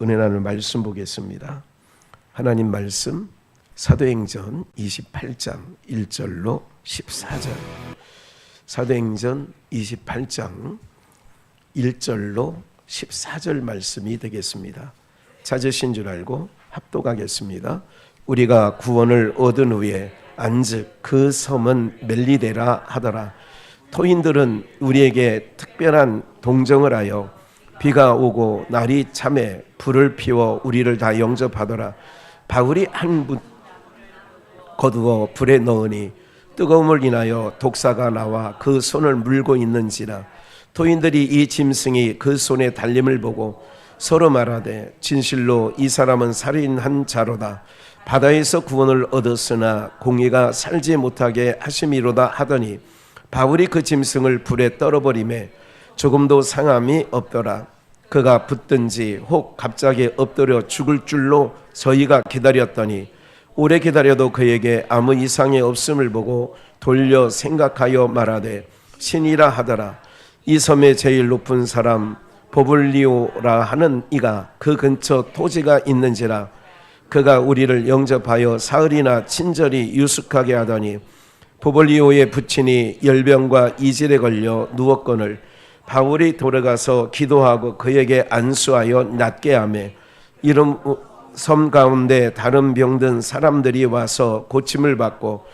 은혜 나눌 말씀 보겠습니다. 하나님 말씀 사도행전 28장 1절로 14절. 사도행전 28장 1절로 14절 말씀이 되겠습니다. 찾으신 줄 알고 합독하겠습니다. 우리가 구원을 얻은 후에 안즉 그 섬은 멜리데라 하더라. 토인들은 우리에게 특별한 동정을 하여 비가 오고 날이 참에 불을 피워 우리를 다 영접하더라. 바울이 한 붓 거두어 불에 넣으니 뜨거움을 인하여 독사가 나와 그 손을 물고 있는지라. 토인들이 이 짐승이 그 손에 달림을 보고 서로 말하되 진실로 이 사람은 살인한 자로다. 바다에서 구원을 얻었으나 공의가 살지 못하게 하심이로다 하더니 바울이 그 짐승을 불에 떨어버리매 조금도 상함이 없더라. 그가 붙든지 혹 갑자기 엎드려 죽을 줄로 저희가 기다렸더니 오래 기다려도 그에게 아무 이상이 없음을 보고 돌려 생각하여 말하되 신이라 하더라. 이 섬의 제일 높은 사람 보블리오라 하는 이가 그 근처 토지가 있는지라. 그가 우리를 영접하여 사흘이나 친절히 유숙하게 하더니 보블리오의 부친이 열병과 이질에 걸려 누웠거늘 바울이 돌아가서 기도하고 그에게 안수하여 낫게 하며 이름 섬 가운데 다른 병든 사람들이 와서 고침을 받고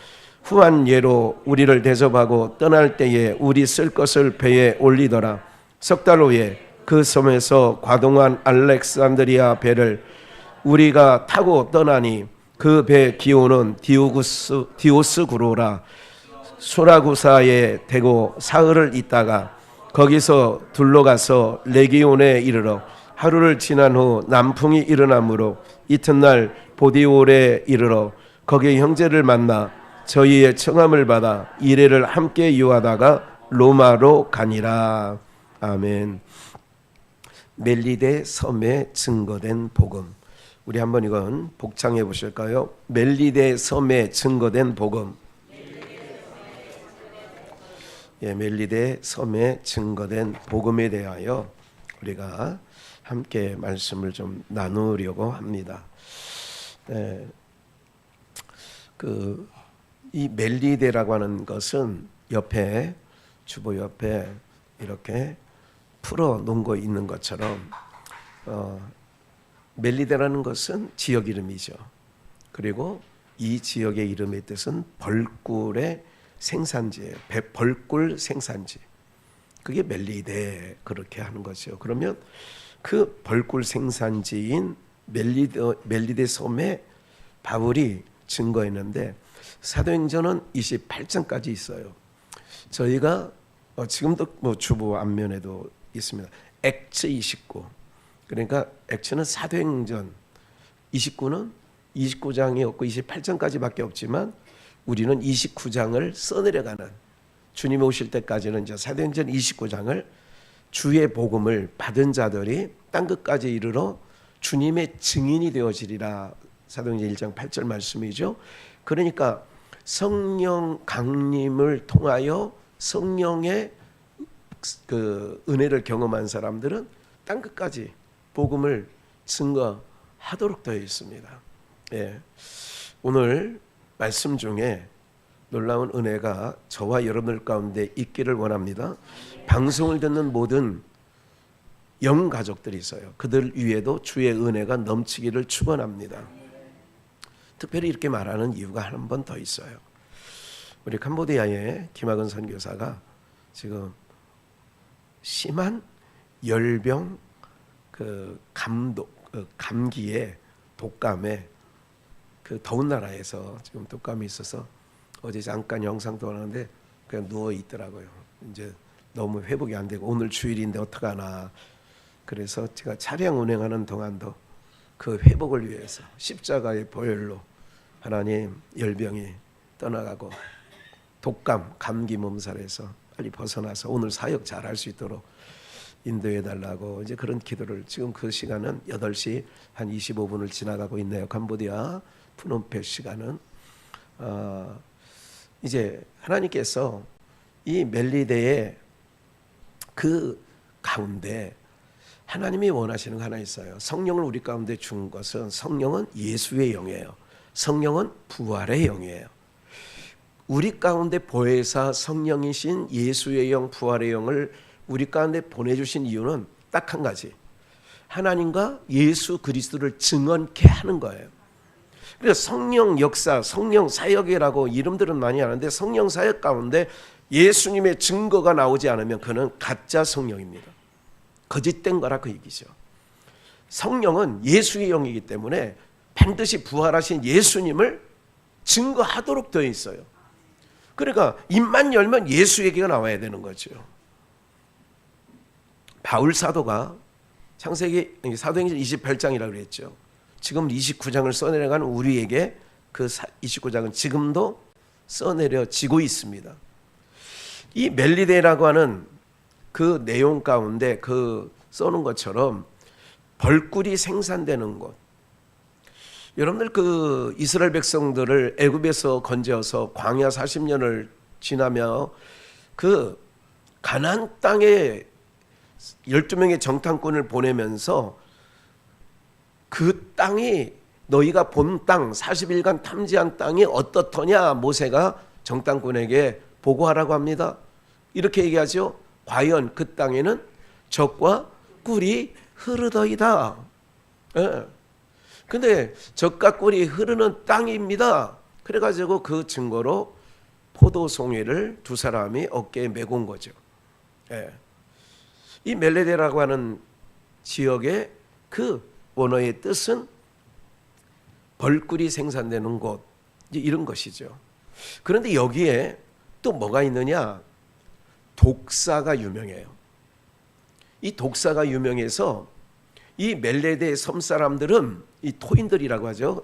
후한 예로 우리를 대접하고 떠날 때에 우리 쓸 것을 배에 올리더라. 석 달 후에 그 섬에서 과동한 알렉산드리아 배를 우리가 타고 떠나니 그 배 기호는 디오스 구로라. 소라구사에 대고 사흘을 있다가 거기서 둘러가서 레기온에 이르러 하루를 지난 후 남풍이 일어나므로 이튿날 보디올에 이르러 거기 형제를 만나 저희의 청함을 받아 이레를 함께 유하다가 로마로 가니라. 아멘. 멜리데 섬에 증거된 복음. 우리 한번 이건 복창해 보실까요? 멜리데 섬에 증거된 복음. 예, 멜리데 섬에 증거된 복음에 대하여 우리가 함께 말씀을 좀 나누려고 합니다. 이 멜리데라고 하는 것은 옆에 주보 옆에 이렇게 풀어 놓은 거 있는 것처럼 멜리데라는 것은 지역 이름이죠. 그리고 이 지역의 이름의 뜻은 벌꿀의 생산지예요. 벌꿀 생산지. 그게 멜리데 그렇게 하는 거죠. 그러면 그 벌꿀 생산지인 멜리데 섬에 바울이 증거했는데 사도행전은 28장까지 있어요. 저희가 지금도 주보 앞면에도 있습니다. 액츠 29. 그러니까 액츠는 사도행전, 29는 29장이 없고 28장까지밖에 없지만 우리는 29장을 써내려가는, 주님이 오실 때까지는 이제 사도행전 29장을 주의 복음을 받은 자들이 땅끝까지 이르러 주님의 증인이 되어지리라. 사도행전 1장 8절 말씀이죠. 그러니까 성령 강림을 통하여 성령의 그 은혜를 경험한 사람들은 땅끝까지 복음을 증거하도록 되어 있습니다. 예. 오늘 말씀 중에 놀라운 은혜가 저와 여러분들 가운데 있기를 원합니다. 방송을 듣는 모든 영 가족들이 있어요. 그들 위에도 주의 은혜가 넘치기를 축원합니다. 특별히 이렇게 말하는 이유가 한 번 더 있어요. 우리 캄보디아의 김학은 선교사가 지금 심한 열병, 감기에 독감에 더운 나라에서 지금 독감이 있어서 어제 잠깐 영상도 하는데 그냥 누워 있더라고요. 이제 너무 회복이 안 되고 오늘 주일인데 어떡하나. 그래서 제가 차량 운행하는 동안도 그 회복을 위해서 십자가의 보혈로 하나님 열병이 떠나가고 독감, 감기 몸살에서 빨리 벗어나서 오늘 사역 잘할 수 있도록 인도해 달라고 이제 그런 기도를, 지금 그 시간은 8시 한 25분을 지나가고 있네요. 캄보디아 푸놈페 시간은 이제 하나님께서 이 멜리데의 그 가운데 하나님이 원하시는 거 하나 있어요. 성령을 우리 가운데 준 것은 성령은 예수의 영이에요. 성령은 부활의 영이에요. 우리 가운데 보혜사 성령이신 예수의 영, 부활의 영을 우리 가운데 보내주신 이유는 딱 한 가지. 하나님과 예수 그리스도를 증언케 하는 거예요. 그래서 성령 역사, 성령 사역이라고 이름들은 많이 하는데 성령 사역 가운데 예수님의 증거가 나오지 않으면 그는 가짜 성령입니다. 거짓된 거라 그 얘기죠. 성령은 예수의 영이기 때문에 반드시 부활하신 예수님을 증거하도록 되어 있어요. 그러니까 입만 열면 예수 얘기가 나와야 되는 거죠. 바울 사도가 창세기 사도행전 28장이라고 그랬죠. 지금 29장을 써내려가는 우리에게 그 29장은 지금도 써내려지고 있습니다. 이 멜리데라고 하는 그 내용 가운데 그 써놓은 것처럼 벌꿀이 생산되는 곳. 여러분들 그 이스라엘 백성들을 애굽에서 건져서 광야 40년을 지나며 그 가나안 땅에 12명의 정탐꾼을 보내면서 그 땅이 너희가 본 땅 40일간 탐지한 땅이 어떻더냐 모세가 정탐꾼에게 보고하라고 합니다. 이렇게 얘기하죠. 과연 그 땅에는 젖과 꿀이 흐르더이다. 예. 근데 젖과 꿀이 흐르는 땅입니다. 그래가지고 그 증거로 포도송이를 두 사람이 어깨에 메고 온 거죠. 예. 이 멜레데라고 하는 지역의 그 원어의 뜻은 벌꿀이 생산되는 곳, 이런 것이죠. 그런데 여기에 또 뭐가 있느냐? 독사가 유명해요. 이 독사가 유명해서 이 멜레데 섬 사람들은 이 토인들이라고 하죠.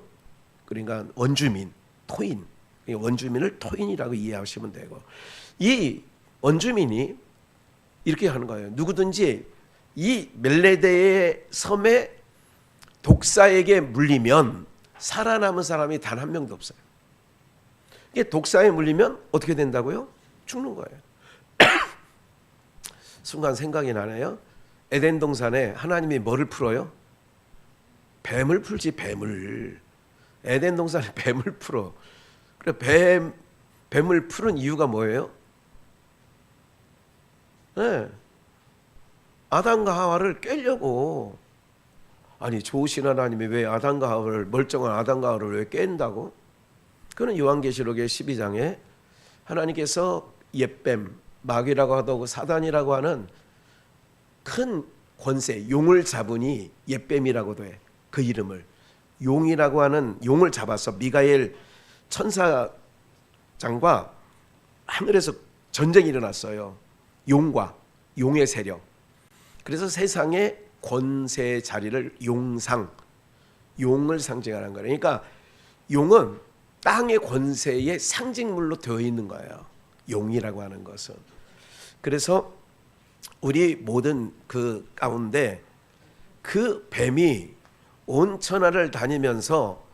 그러니까 원주민, 토인, 원주민을 토인이라고 이해하시면 되고, 이 원주민이 이렇게 하는 거예요. 누구든지 이 멜레데의 섬에 독사에게 물리면 살아남은 사람이 단 한 명도 없어요. 이게 독사에 물리면 어떻게 된다고요? 죽는 거예요. 순간 생각이 나네요. 에덴 동산에 하나님이 뭐를 풀어요? 뱀을 풀지, 뱀을. 에덴 동산에 뱀을 풀어. 그래, 뱀을 푸는 이유가 뭐예요? 네. 아담과 하와를 깨려고. 아니, 좋으신 하나님이 왜 아담과 하와를, 멀쩡한 아담과 하와를 왜 깬다고? 그는 요한계시록의 12장에 하나님께서 옛뱀, 마귀라고 하고 사단이라고 하는 큰 권세, 용을 잡으니 옛뱀이라고도 해. 그 이름을. 용이라고 하는 용을 잡아서 미가엘 천사장과 하늘에서 전쟁이 일어났어요. 용과 용의 세력. 그래서 세상의 권세 자리를 용상, 용을 상징하는 거예요. 그러니까 용은 땅의 권세의 상징물로 되어 있는 거예요. 용이라고 하는 것은. 그래서 우리 모든 그 가운데 그 뱀이 온 천하를 다니면서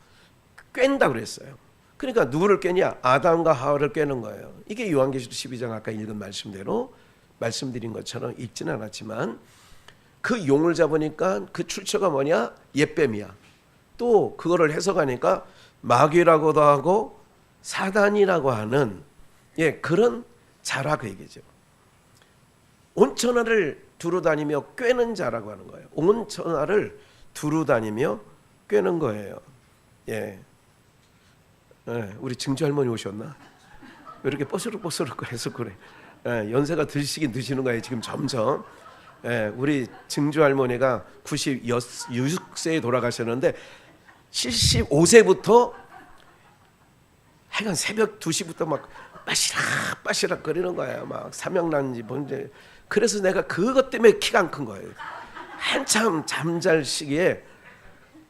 꿰는다 그랬어요. 그러니까 누구를 꿰냐? 아담과 하와를 꿰는 거예요. 이게 요한계시록 12장 아까 읽은 말씀대로 말씀드린 것처럼 읽지는 않았지만 그 용을 잡으니까 그 출처가 뭐냐? 옛뱀이야. 또 그거를 해석하니까 마귀라고도 하고 사단이라고 하는 그런 자라 그 얘기죠. 온 천하를 두루다니며 꿰는 자라고 하는 거예요. 온 천하를 두루다니며 꿰는 거예요. 우리 증조 할머니 오셨나? 왜 이렇게 뻐스럭뻐스럭 해서 그래? 연세가 드시긴 드시는 거예요. 지금 점점. 우리 증조 할머니가 96세에 돌아가셨는데 75세부터 하여간 새벽 2시부터 막 빠시락 거리는 거예요. 막 사명난지 뭔지. 그래서 내가 그것 때문에 키가 안 큰 거예요. 한참 잠잘 시기에.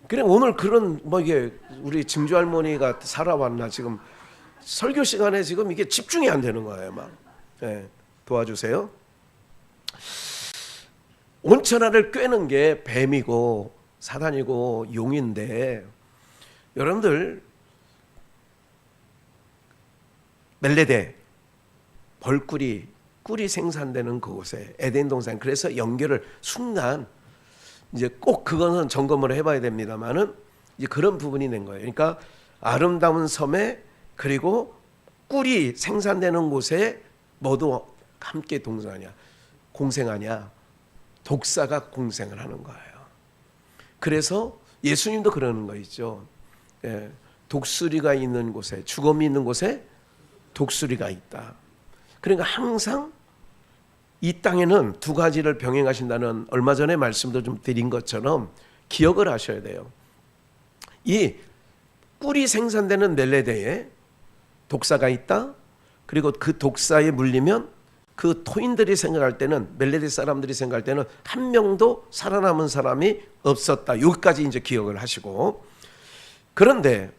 그래 오늘 그런 이게 우리 증조 할머니가 살아왔나 지금 설교 시간에 지금 이게 집중이 안 되는 거예요. 막 도와주세요. 온천하를 꿰는 게 뱀이고 사단이고 용인데 여러분들 멜레데 벌꿀이 꿀이 생산되는 그곳에 에덴 동산 그래서 연결을 순간 이제 꼭 그거는 점검을 해봐야 됩니다만은 이제 그런 부분이 된 거예요. 그러니까 아름다운 섬에 그리고 꿀이 생산되는 곳에 모두 함께 동성하냐, 공생하냐, 독사가 공생을 하는 거예요. 그래서 예수님도 그러는 거 있죠. 예, 독수리가 있는 곳에, 죽음이 있는 곳에 독수리가 있다. 그러니까 항상 이 땅에는 두 가지를 병행하신다는 얼마 전에 말씀도 좀 드린 것처럼 기억을 하셔야 돼요. 이 꿀이 생산되는 멜레데에 독사가 있다. 그리고 그 독사에 물리면 그 토인들이 생각할 때는, 멜레데 사람들이 생각할 때는 한 명도 살아남은 사람이 없었다. 여기까지 이제 기억을 하시고, 그런데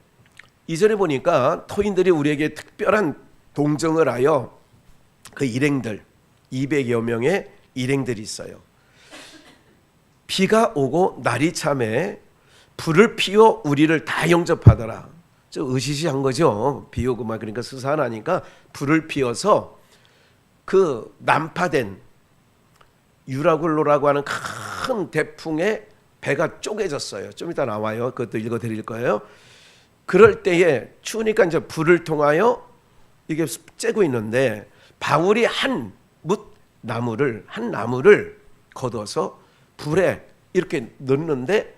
이전에 보니까 토인들이 우리에게 특별한 동정을 하여 그 일행들 200여 명의 일행들이 있어요. 비가 오고 날이 참에 불을 피워 우리를 다 영접하더라. 저 으시시한 거죠. 비 오고 막 그러니까 스산하니까 불을 피워서 그 난파된 유라굴로라고 하는 큰 대풍에 배가 쪼개졌어요. 좀 이따 나와요. 그것도 읽어드릴 거예요. 그럴 때에 추우니까 이제 불을 통하여 이게 쬐고 있는데 바울이 한 나무를 걷어서 불에 이렇게 넣는데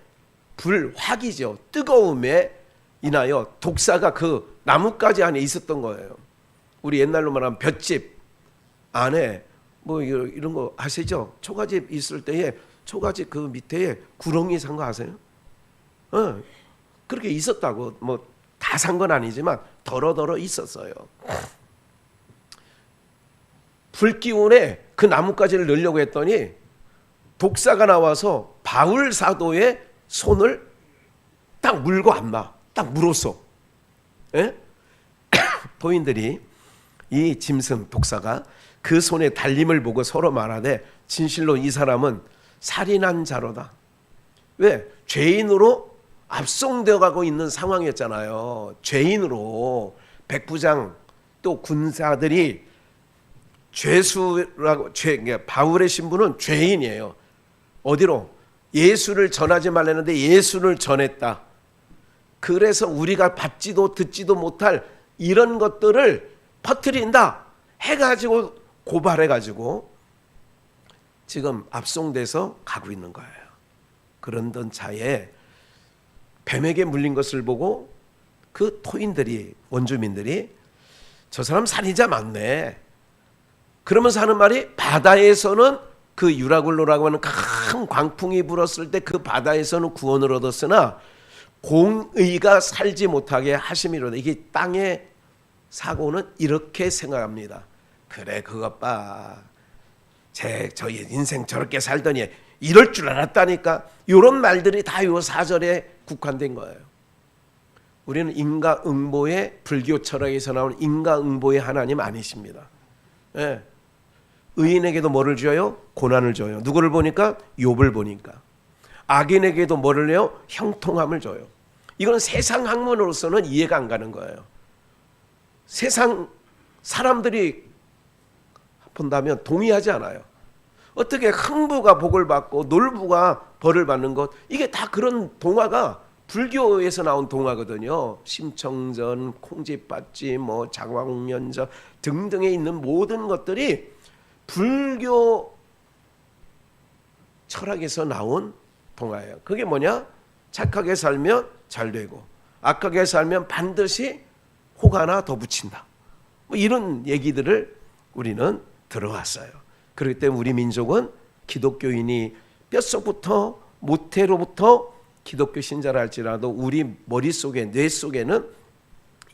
불확이죠. 뜨거움에 인하여 독사가 그 나뭇가지 안에 있었던 거예요. 우리 옛날로 말하면 볏짚 안에 뭐 이런 거 아시죠? 초가집 있을 때에 초가집 그 밑에 구렁이 산 거 아세요? 그렇게 있었다고. 뭐 다 산 건 아니지만 더러더러 있었어요. 불기운에 그 나뭇가지를 넣으려고 했더니 독사가 나와서 바울 사도의 손을 딱 물고 안 놔. 딱 물었어. 예? 도인들이 이 짐승 독사가 그 손에 달림을 보고 서로 말하되 진실로 이 사람은 살인한 자로다. 왜? 죄인으로 압송되어 가고 있는 상황이었잖아요. 죄인으로 백부장 또 군사들이 죄수라고 바울의 신분은 죄인이에요. 어디로? 예수를 전하지 말라는데 예수를 전했다. 그래서 우리가 받지도 듣지도 못할 이런 것들을 퍼뜨린다 해가지고 고발해가지고 지금 압송돼서 가고 있는 거예요. 그런던 차에 뱀에게 물린 것을 보고 그 토인들이, 원주민들이 저 사람 살인자 맞네. 그러면서 하는 말이 바다에서는 그 유라굴로라고 하는 큰 광풍이 불었을 때 그 바다에서는 구원을 얻었으나 공의가 살지 못하게 하심이로다. 이게 땅의 사고는 이렇게 생각합니다. 그래 그것 봐. 저 인생 저렇게 살더니 이럴 줄 알았다니까. 이런 말들이 다 요 4절에 국한된 거예요. 우리는 인과응보의 불교 철학에서 나오는 인과응보의 하나님 아니십니다. 예. 의인에게도 뭐를 줘요? 고난을 줘요. 누구를 보니까? 욥을 보니까. 악인에게도 뭐를 해요? 형통함을 줘요. 이건 세상 학문으로서는 이해가 안 가는 거예요. 세상 사람들이 본다면 동의하지 않아요. 어떻게 흥부가 복을 받고 놀부가 벌을 받는 것, 이게 다 그런 동화가 불교에서 나온 동화거든요. 심청전, 콩쥐밭쥐, 뭐 장화홍련전 등등에 있는 모든 것들이 불교 철학에서 나온 동화예요. 그게 뭐냐? 착하게 살면 잘 되고 악하게 살면 반드시 혹 하나 더 붙인다. 뭐 이런 얘기들을 우리는 들어왔어요. 그렇기 때문에 우리 민족은 기독교인이 뼛속부터 모태로부터 기독교 신자라 할지라도 우리 머릿속에, 뇌 속에는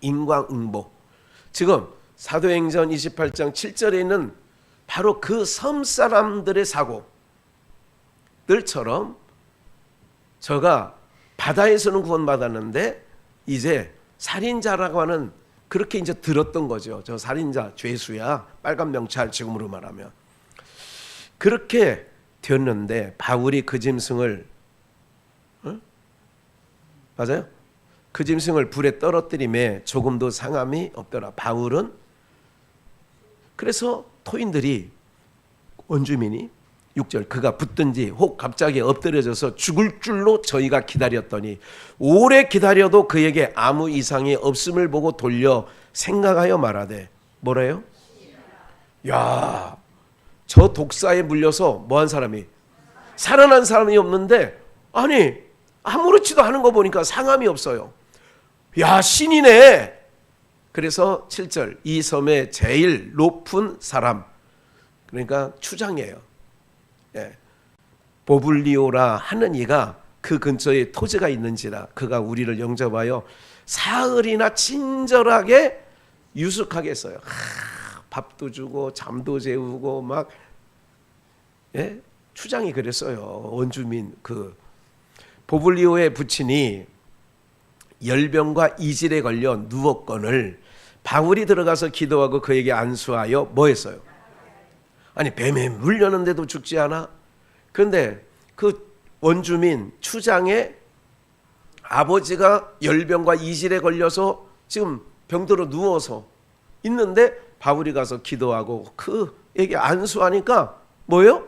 인과응보, 지금 사도행전 28장 7절에 있는 바로 그 섬 사람들의 사고들처럼 저가 바다에서는 구원받았는데 이제 살인자라고 하는, 그렇게 이제 들었던 거죠. 저 살인자, 죄수야, 빨간 명찰 지금으로 말하면. 그렇게 되었는데 바울이 그 짐승을, 맞아요? 그 짐승을 불에 떨어뜨림에 조금도 상함이 없더라. 바울은 그래서 토인들이, 원주민이 6절 그가 붙든지 혹 갑자기 엎드려져서 죽을 줄로 저희가 기다렸더니 오래 기다려도 그에게 아무 이상이 없음을 보고 돌려 생각하여 말하되 뭐래요? 야, 저 독사에 물려서 뭐한 사람이 살아난 사람이 없는데 아니 아무렇지도 않은 거 보니까 상함이 없어요. 야, 신이네. 그래서 7절 이 섬의 제일 높은 사람 그러니까 추장이에요. 예. 보블리오라 하는 이가 그 근처에 토지가 있는지라 그가 우리를 영접하여 사흘이나 친절하게 유숙하게 했어요. 밥도 주고 잠도 재우고 막 예? 추장이 그랬어요. 원주민 그 보블리오의 부친이 열병과 이질에 걸려 누웠건을 바울이 들어가서 기도하고 그에게 안수하여 뭐 했어요? 아니 뱀에 물렸는데도 죽지 않아? 그런데 그 원주민 추장의 아버지가 열병과 이질에 걸려서 지금 병들어 누워서 있는데 바울이 가서 기도하고 그에게 안수하니까 뭐예요?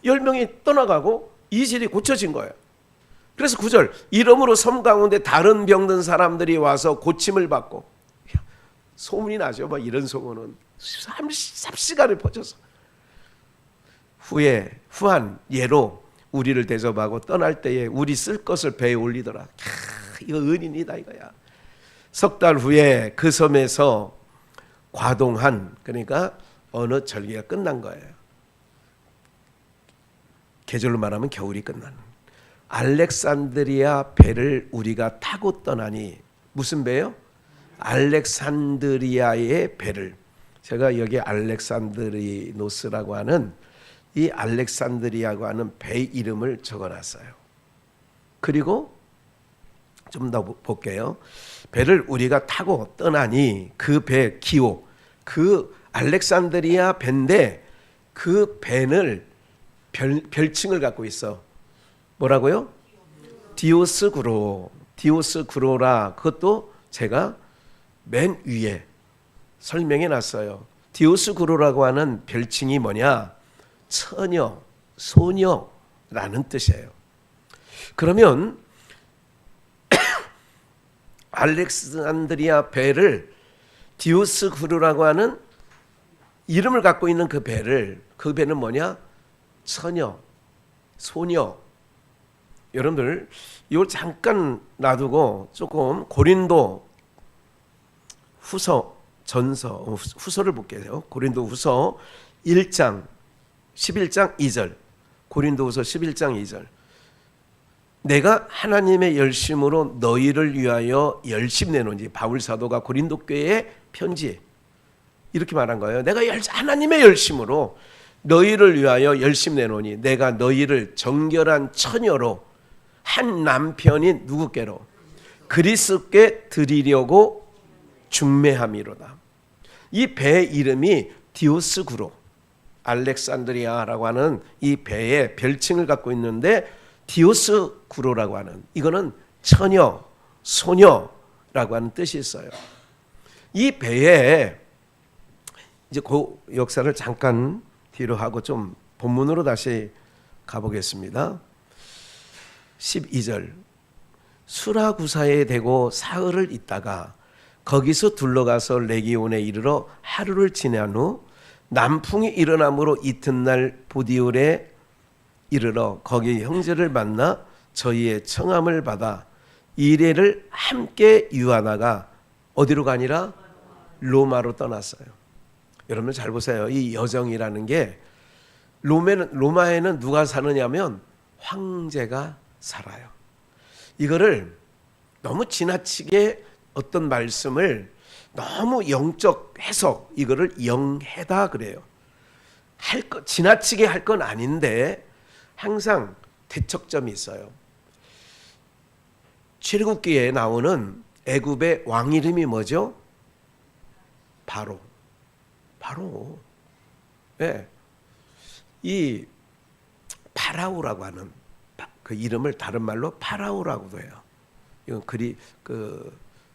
열병이 떠나가고 이질이 고쳐진 거예요. 그래서 9절 이러므로 섬 가운데 다른 병든 사람들이 와서 고침을 받고 소문이 나죠. 막 이런 소문은 삽시간에 퍼져서 후한 예로 우리를 대접하고 떠날 때에 우리 쓸 것을 배에 올리더라. 이거 은인이다 이거야. 석 달 후에 그 섬에서 과동한 그러니까 어느 절기가 끝난 거예요. 계절로 말하면 겨울이 끝난 알렉산드리아 배를 우리가 타고 떠나니 무슨 배요? 알렉산드리아의 배를 제가 여기 알렉산드리노스라고 하는 이 알렉산드리아고 하는 배 이름을 적어놨어요. 그리고 좀 더 볼게요. 배를 우리가 타고 떠나니 그 배 기호 그 알렉산드리아 배인데 그 배는 별칭을 갖고 있어. 뭐라고요? 디오스구로라. 그것도 제가 맨 위에 설명해 놨어요. 디오스구로라고 하는 별칭이 뭐냐? 처녀, 소녀라는 뜻이에요. 그러면 알렉산드리아 배를 디오스구로라고 하는 이름을 갖고 있는 그 배는 뭐냐? 처녀, 소녀. 여러분들 이걸 잠깐 놔두고 조금 고린도 후서를 볼게요. 고린도 후서 1장 11장 2절 고린도 후서 11장 2절 내가 하나님의 열심으로 너희를 위하여 열심 내노니 바울 사도가 고린도 교회에 편지에 이렇게 말한 거예요. 내가 하나님의 열심으로 너희를 위하여 열심 내노니 내가 너희를 정결한 처녀로 한 남편인 누구께로 그리스도께 드리려고 중매함이로다. 이 배 이름이 디오스구로 알렉산드리아라고 하는 이 배의 별칭을 갖고 있는데 디오스구로라고 하는 이거는 처녀, 소녀라고 하는 뜻이 있어요. 이 배에 이제 그 역사를 잠깐 뒤로 하고 좀 본문으로 다시 가보겠습니다. 12절 수라구사에 대고 사흘을 있다가 거기서 둘러가서 레기온에 이르러 하루를 지난 후 남풍이 일어남으로 이튿날 보디올에 이르러 거기 형제를 만나 저희의 청함을 받아 이레를 함께 유하다가 어디로 가니라? 로마로 떠났어요. 여러분 잘 보세요. 이 여정이라는 게 로마에는 누가 사느냐면 황제가 살아요. 이거를 너무 지나치게 어떤 말씀을 너무 영적 해석 이거를 영해다 그래요. 지나치게 할 건 아닌데 항상 대척점이 있어요. 출애굽기에 나오는 애굽의 왕 이름이 뭐죠? 바로. 네. 이 파라오라고 하는 그 이름을 다른 말로 파라오라고도 해요. 이건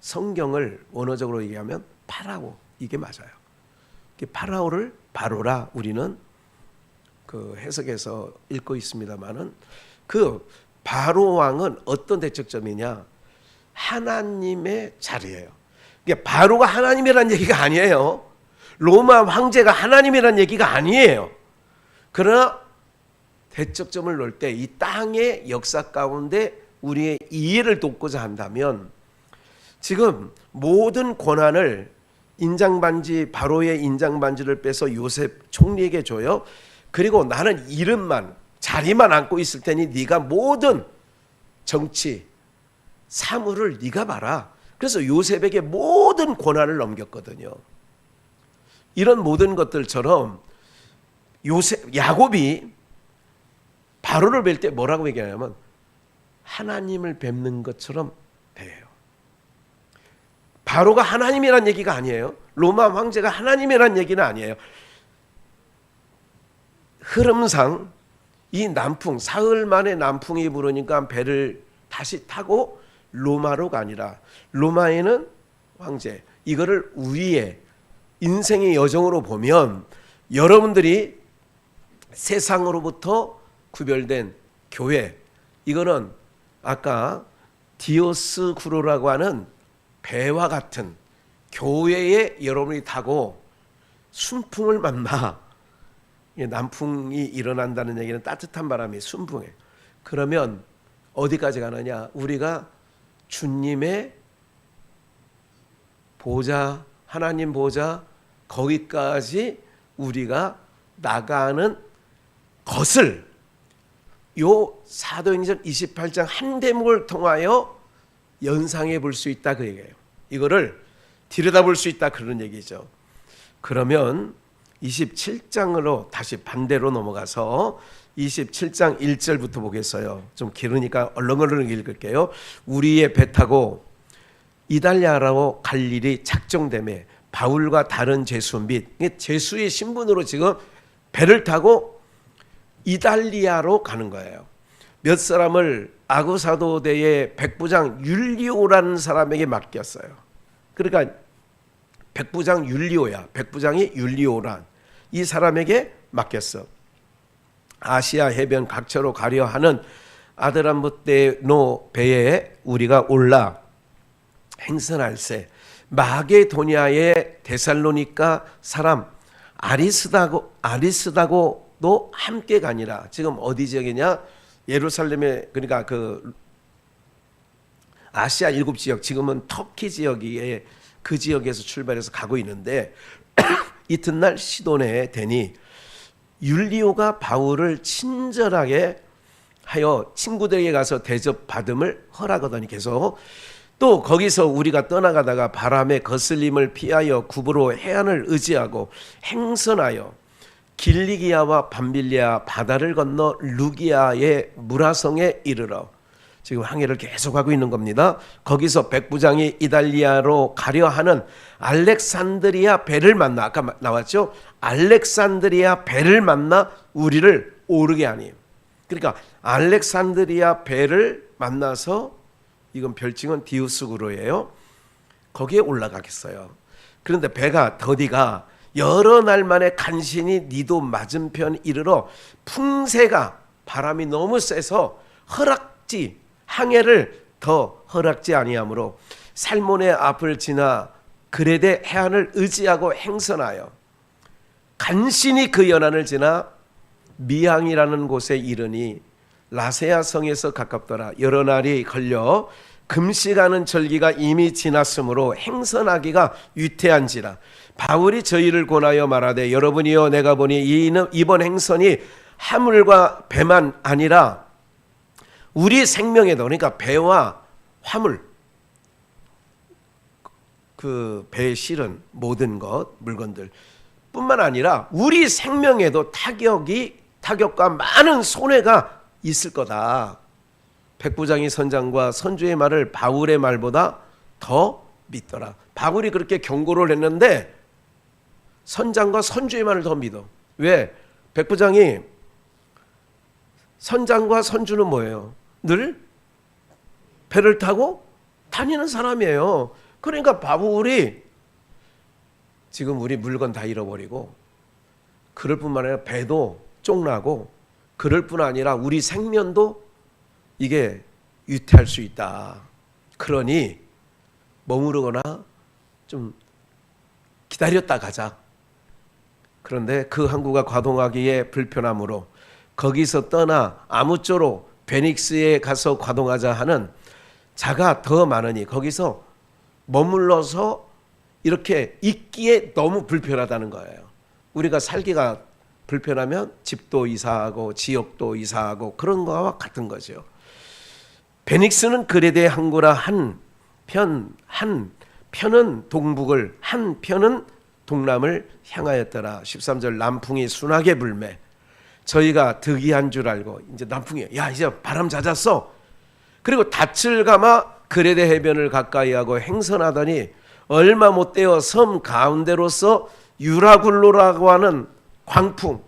성경을 원어적으로 얘기하면 파라오 이게 맞아요. 파라오를 바로라 우리는 그 해석에서 읽고 있습니다만은 그 바로 왕은 어떤 대척점이냐? 하나님의 자리예요. 그러니까 바로가 하나님이라는 얘기가 아니에요. 로마 황제가 하나님이라는 얘기가 아니에요. 그러나 대척점을 놓을 때 이 땅의 역사 가운데 우리의 이해를 돕고자 한다면 지금 모든 권한을 인장반지 바로의 인장반지를 빼서 요셉 총리에게 줘요. 그리고 나는 이름만 자리만 안고 있을 테니 네가 모든 정치 사물을 네가 봐라. 그래서 요셉에게 모든 권한을 넘겼거든요. 이런 모든 것들처럼 야곱이 바로를 뵐 때 뭐라고 얘기하냐면 하나님을 뵙는 것처럼 대해요. 바로가 하나님이란 얘기가 아니에요. 로마 황제가 하나님이란 얘기는 아니에요. 흐름상 이 남풍, 사흘 만에 남풍이 불으니까 배를 다시 타고 로마로가 아니라 로마에는 황제, 이거를 우리의 인생의 여정으로 보면 여러분들이 세상으로부터 구별된 교회, 이거는 아까 디오스쿠로라고 하는 배와 같은 교회에 여러분이 타고 순풍을 만나. 남풍이 일어난다는 얘기는 따뜻한 바람이 순풍에. 그러면 어디까지 가느냐? 우리가 주님의 보좌, 하나님 보좌, 거기까지 우리가 나가는 것을 요 사도행전 28장 한 대목을 통하여 연상해 볼 수 있다 그 얘기예요. 이거를 들여다볼 수 있다 그런 얘기죠. 그러면 27장으로 다시 반대로 넘어가서 27장 1절부터 보겠어요. 좀 길으니까 얼렁얼렁 읽을게요. 우리의 배 타고 이달리아로 갈 일이 작정되매 바울과 다른 제수 및 제수의 신분으로 지금 배를 타고 이달리아로 가는 거예요. 몇 사람을 아구사도대의 백부장 율리오라는 사람에게 맡겼어요. 그러니까 백부장 율리오야. 백부장이 율리오란 이 사람에게 맡겼어. 아시아 해변 각처로 가려 하는 아드람부테노 배에 우리가 올라 행선할세 마게도냐의 데살로니가 사람 아리스다고도 함께 가니라. 지금 어디 지역이냐? 예루살렘에, 그러니까 그 아시아 7지역, 지금은 터키 지역에 그 지역에서 출발해서 가고 있는데 이튿날 시도네에 되니 율리오가 바울을 친절하게 하여 친구들에게 가서 대접받음을 허락하더니 계속 또 거기서 우리가 떠나가다가 바람의 거슬림을 피하여 굽으로 해안을 의지하고 행선하여 길리기아와 밤빌리아 바다를 건너 루기아의 무라성에 이르러 지금 항해를 계속하고 있는 겁니다. 거기서 백부장이 이달리아로 가려 하는 알렉산드리아 배를 만나, 아까 나왔죠? 알렉산드리아 배를 만나 우리를 오르게 하니. 그러니까 알렉산드리아 배를 만나서, 이건 별칭은 디우스구로예요. 거기에 올라가겠어요. 그런데 배가 더디가 여러 날 만에 간신히 니도 맞은편 이르러 풍세가 바람이 너무 세서 항해를 더 허락지 아니하므로 살몬의 앞을 지나 그레데 해안을 의지하고 행선하여 간신히 그 연안을 지나 미항이라는 곳에 이르니 라세아 성에서 가깝더라. 여러 날이 걸려 금식하는 절기가 이미 지났으므로 행선하기가 위태한지라. 바울이 저희를 권하여 말하되 여러분이여 내가 보니 이번 행선이 화물과 배만 아니라 우리 생명에도, 그러니까 배와 화물, 그 배에 실은 모든 것, 물건들 뿐만 아니라 우리 생명에도 타격과 많은 손해가 있을 거다. 백부장이 선장과 선주의 말을 바울의 말보다 더 믿더라. 바울이 그렇게 경고를 했는데 선장과 선주의 말을 더 믿어. 왜? 백부장이, 선장과 선주는 뭐예요? 늘 배를 타고 다니는 사람이에요. 그러니까 바울이 지금 우리 물건 다 잃어버리고, 그럴 뿐만 아니라 배도 쪽나고 그럴 뿐 아니라 우리 생면도 이게 유태할 수 있다. 그러니 머무르거나 좀 기다렸다 가자. 그런데 그 항구가 과동하기에 불편함으로 거기서 떠나 아무쪼록 베닉스에 가서 과동하자 하는 자가 더 많으니 거기서 머물러서 이렇게 있기에 너무 불편하다는 거예요. 우리가 살기가 불편하면 집도 이사하고 지역도 이사하고 그런 거와 같은 거죠. 베닉스는 그레데 항구라 한 편은 동북을 한 편은 동남을 향하였더라. 13절 남풍이 순하게 불매 저희가 득이한 줄 알고 이제 남풍이 야 이제 바람 잦았어. 그리고 닻을 감아 그레데 해변을 가까이하고 행선하더니 얼마 못 되어 섬 가운데로서 유라굴로라고 하는 광풍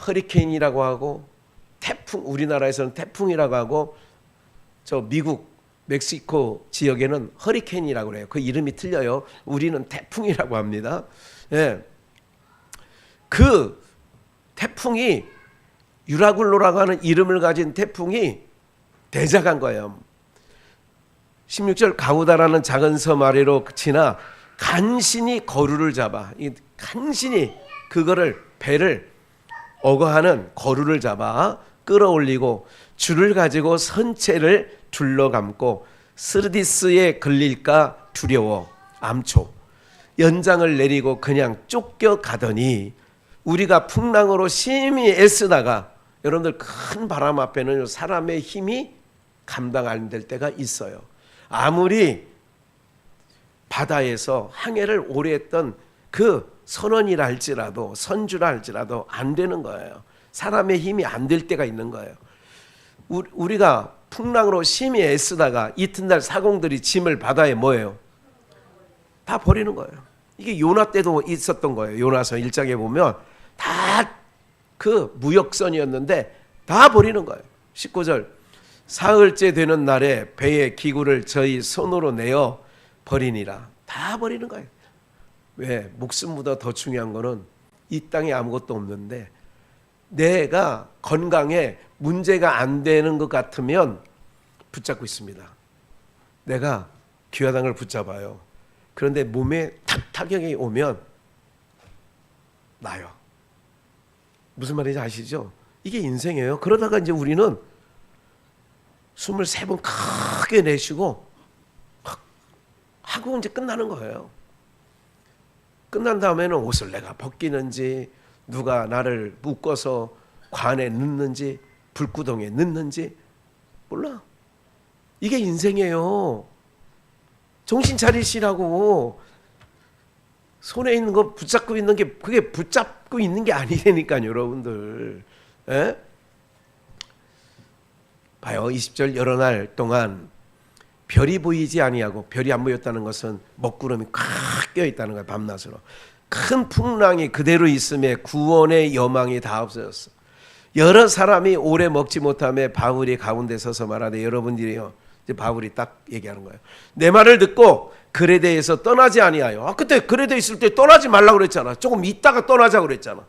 허리케인이라고 하고 태풍 우리나라에서는 태풍이라고 하고 저 미국 멕시코 지역에는 허리케인이라고 그래요. 그 이름이 틀려요. 우리는 태풍이라고 합니다. 예. 그 태풍이 유라굴로라고 하는 이름을 가진 태풍이 대작한 거예요. 16절 가우다라는 작은 섬 아래로 지나 간신히 거루를 잡아 간신히 그거를 배를 어거하는 거루를 잡아 끌어올리고 줄을 가지고 선체를 둘러감고 스르디스에 걸릴까 두려워 암초 연장을 내리고 그냥 쫓겨가더니 우리가 풍랑으로 심히 애쓰다가 여러분들 큰 바람 앞에는 사람의 힘이 감당 안 될 때가 있어요. 아무리 바다에서 항해를 오래 했던 그 선원이라 할지라도 선주라 할지라도 안 되는 거예요. 사람의 힘이 안 될 때가 있는 거예요. 우리가 풍랑으로 심히 애쓰다가 이튿날 사공들이 짐을 바다에 뭐예요? 다 버리는 거예요. 이게 요나 때도 있었던 거예요. 요나서 1장에 보면 다 그 무역선이었는데 다 버리는 거예요. 19절 사흘째 되는 날에 배의 기구를 저희 손으로 내어 버리니라. 다 버리는 거예요. 왜? 목숨보다 더 중요한 거는 이 땅에 아무것도 없는데 내가 건강에 문제가 안 되는 것 같으면 붙잡고 있습니다. 내가 귀화당을 붙잡아요. 그런데 몸에 타격이 오면 나요. 무슨 말인지 아시죠? 이게 인생이에요. 그러다가 이제 우리는 숨을 3번 크게 내쉬고 하고 이제 끝나는 거예요. 끝난 다음에는 옷을 내가 벗기는지 누가 나를 묶어서 관에 넣는지 불구덩이에 넣는지 몰라. 이게 인생이에요. 정신 차리시라고. 손에 있는 거 붙잡고 있는 게 그게 붙잡고 있는 게 아니라니까요, 여러분들. 에? 봐요. 20절 여러 날 동안 별이 보이지 아니하고 별이 안 보였다는 것은 먹구름이 꽉 껴 있다는 거예요. 밤낮으로. 큰 풍랑이 그대로 있음에 구원의 여망이 다 없어졌어. 여러 사람이 오래 먹지 못하며 바울이 가운데 서서 말하되 여러분들이요. 이제 바울이 딱 얘기하는 거예요. 내 말을 듣고 그레데에서 떠나지 아니하여. 그때 그레데 있을 때 떠나지 말라고 그랬잖아. 조금 있다가 떠나자고 그랬잖아.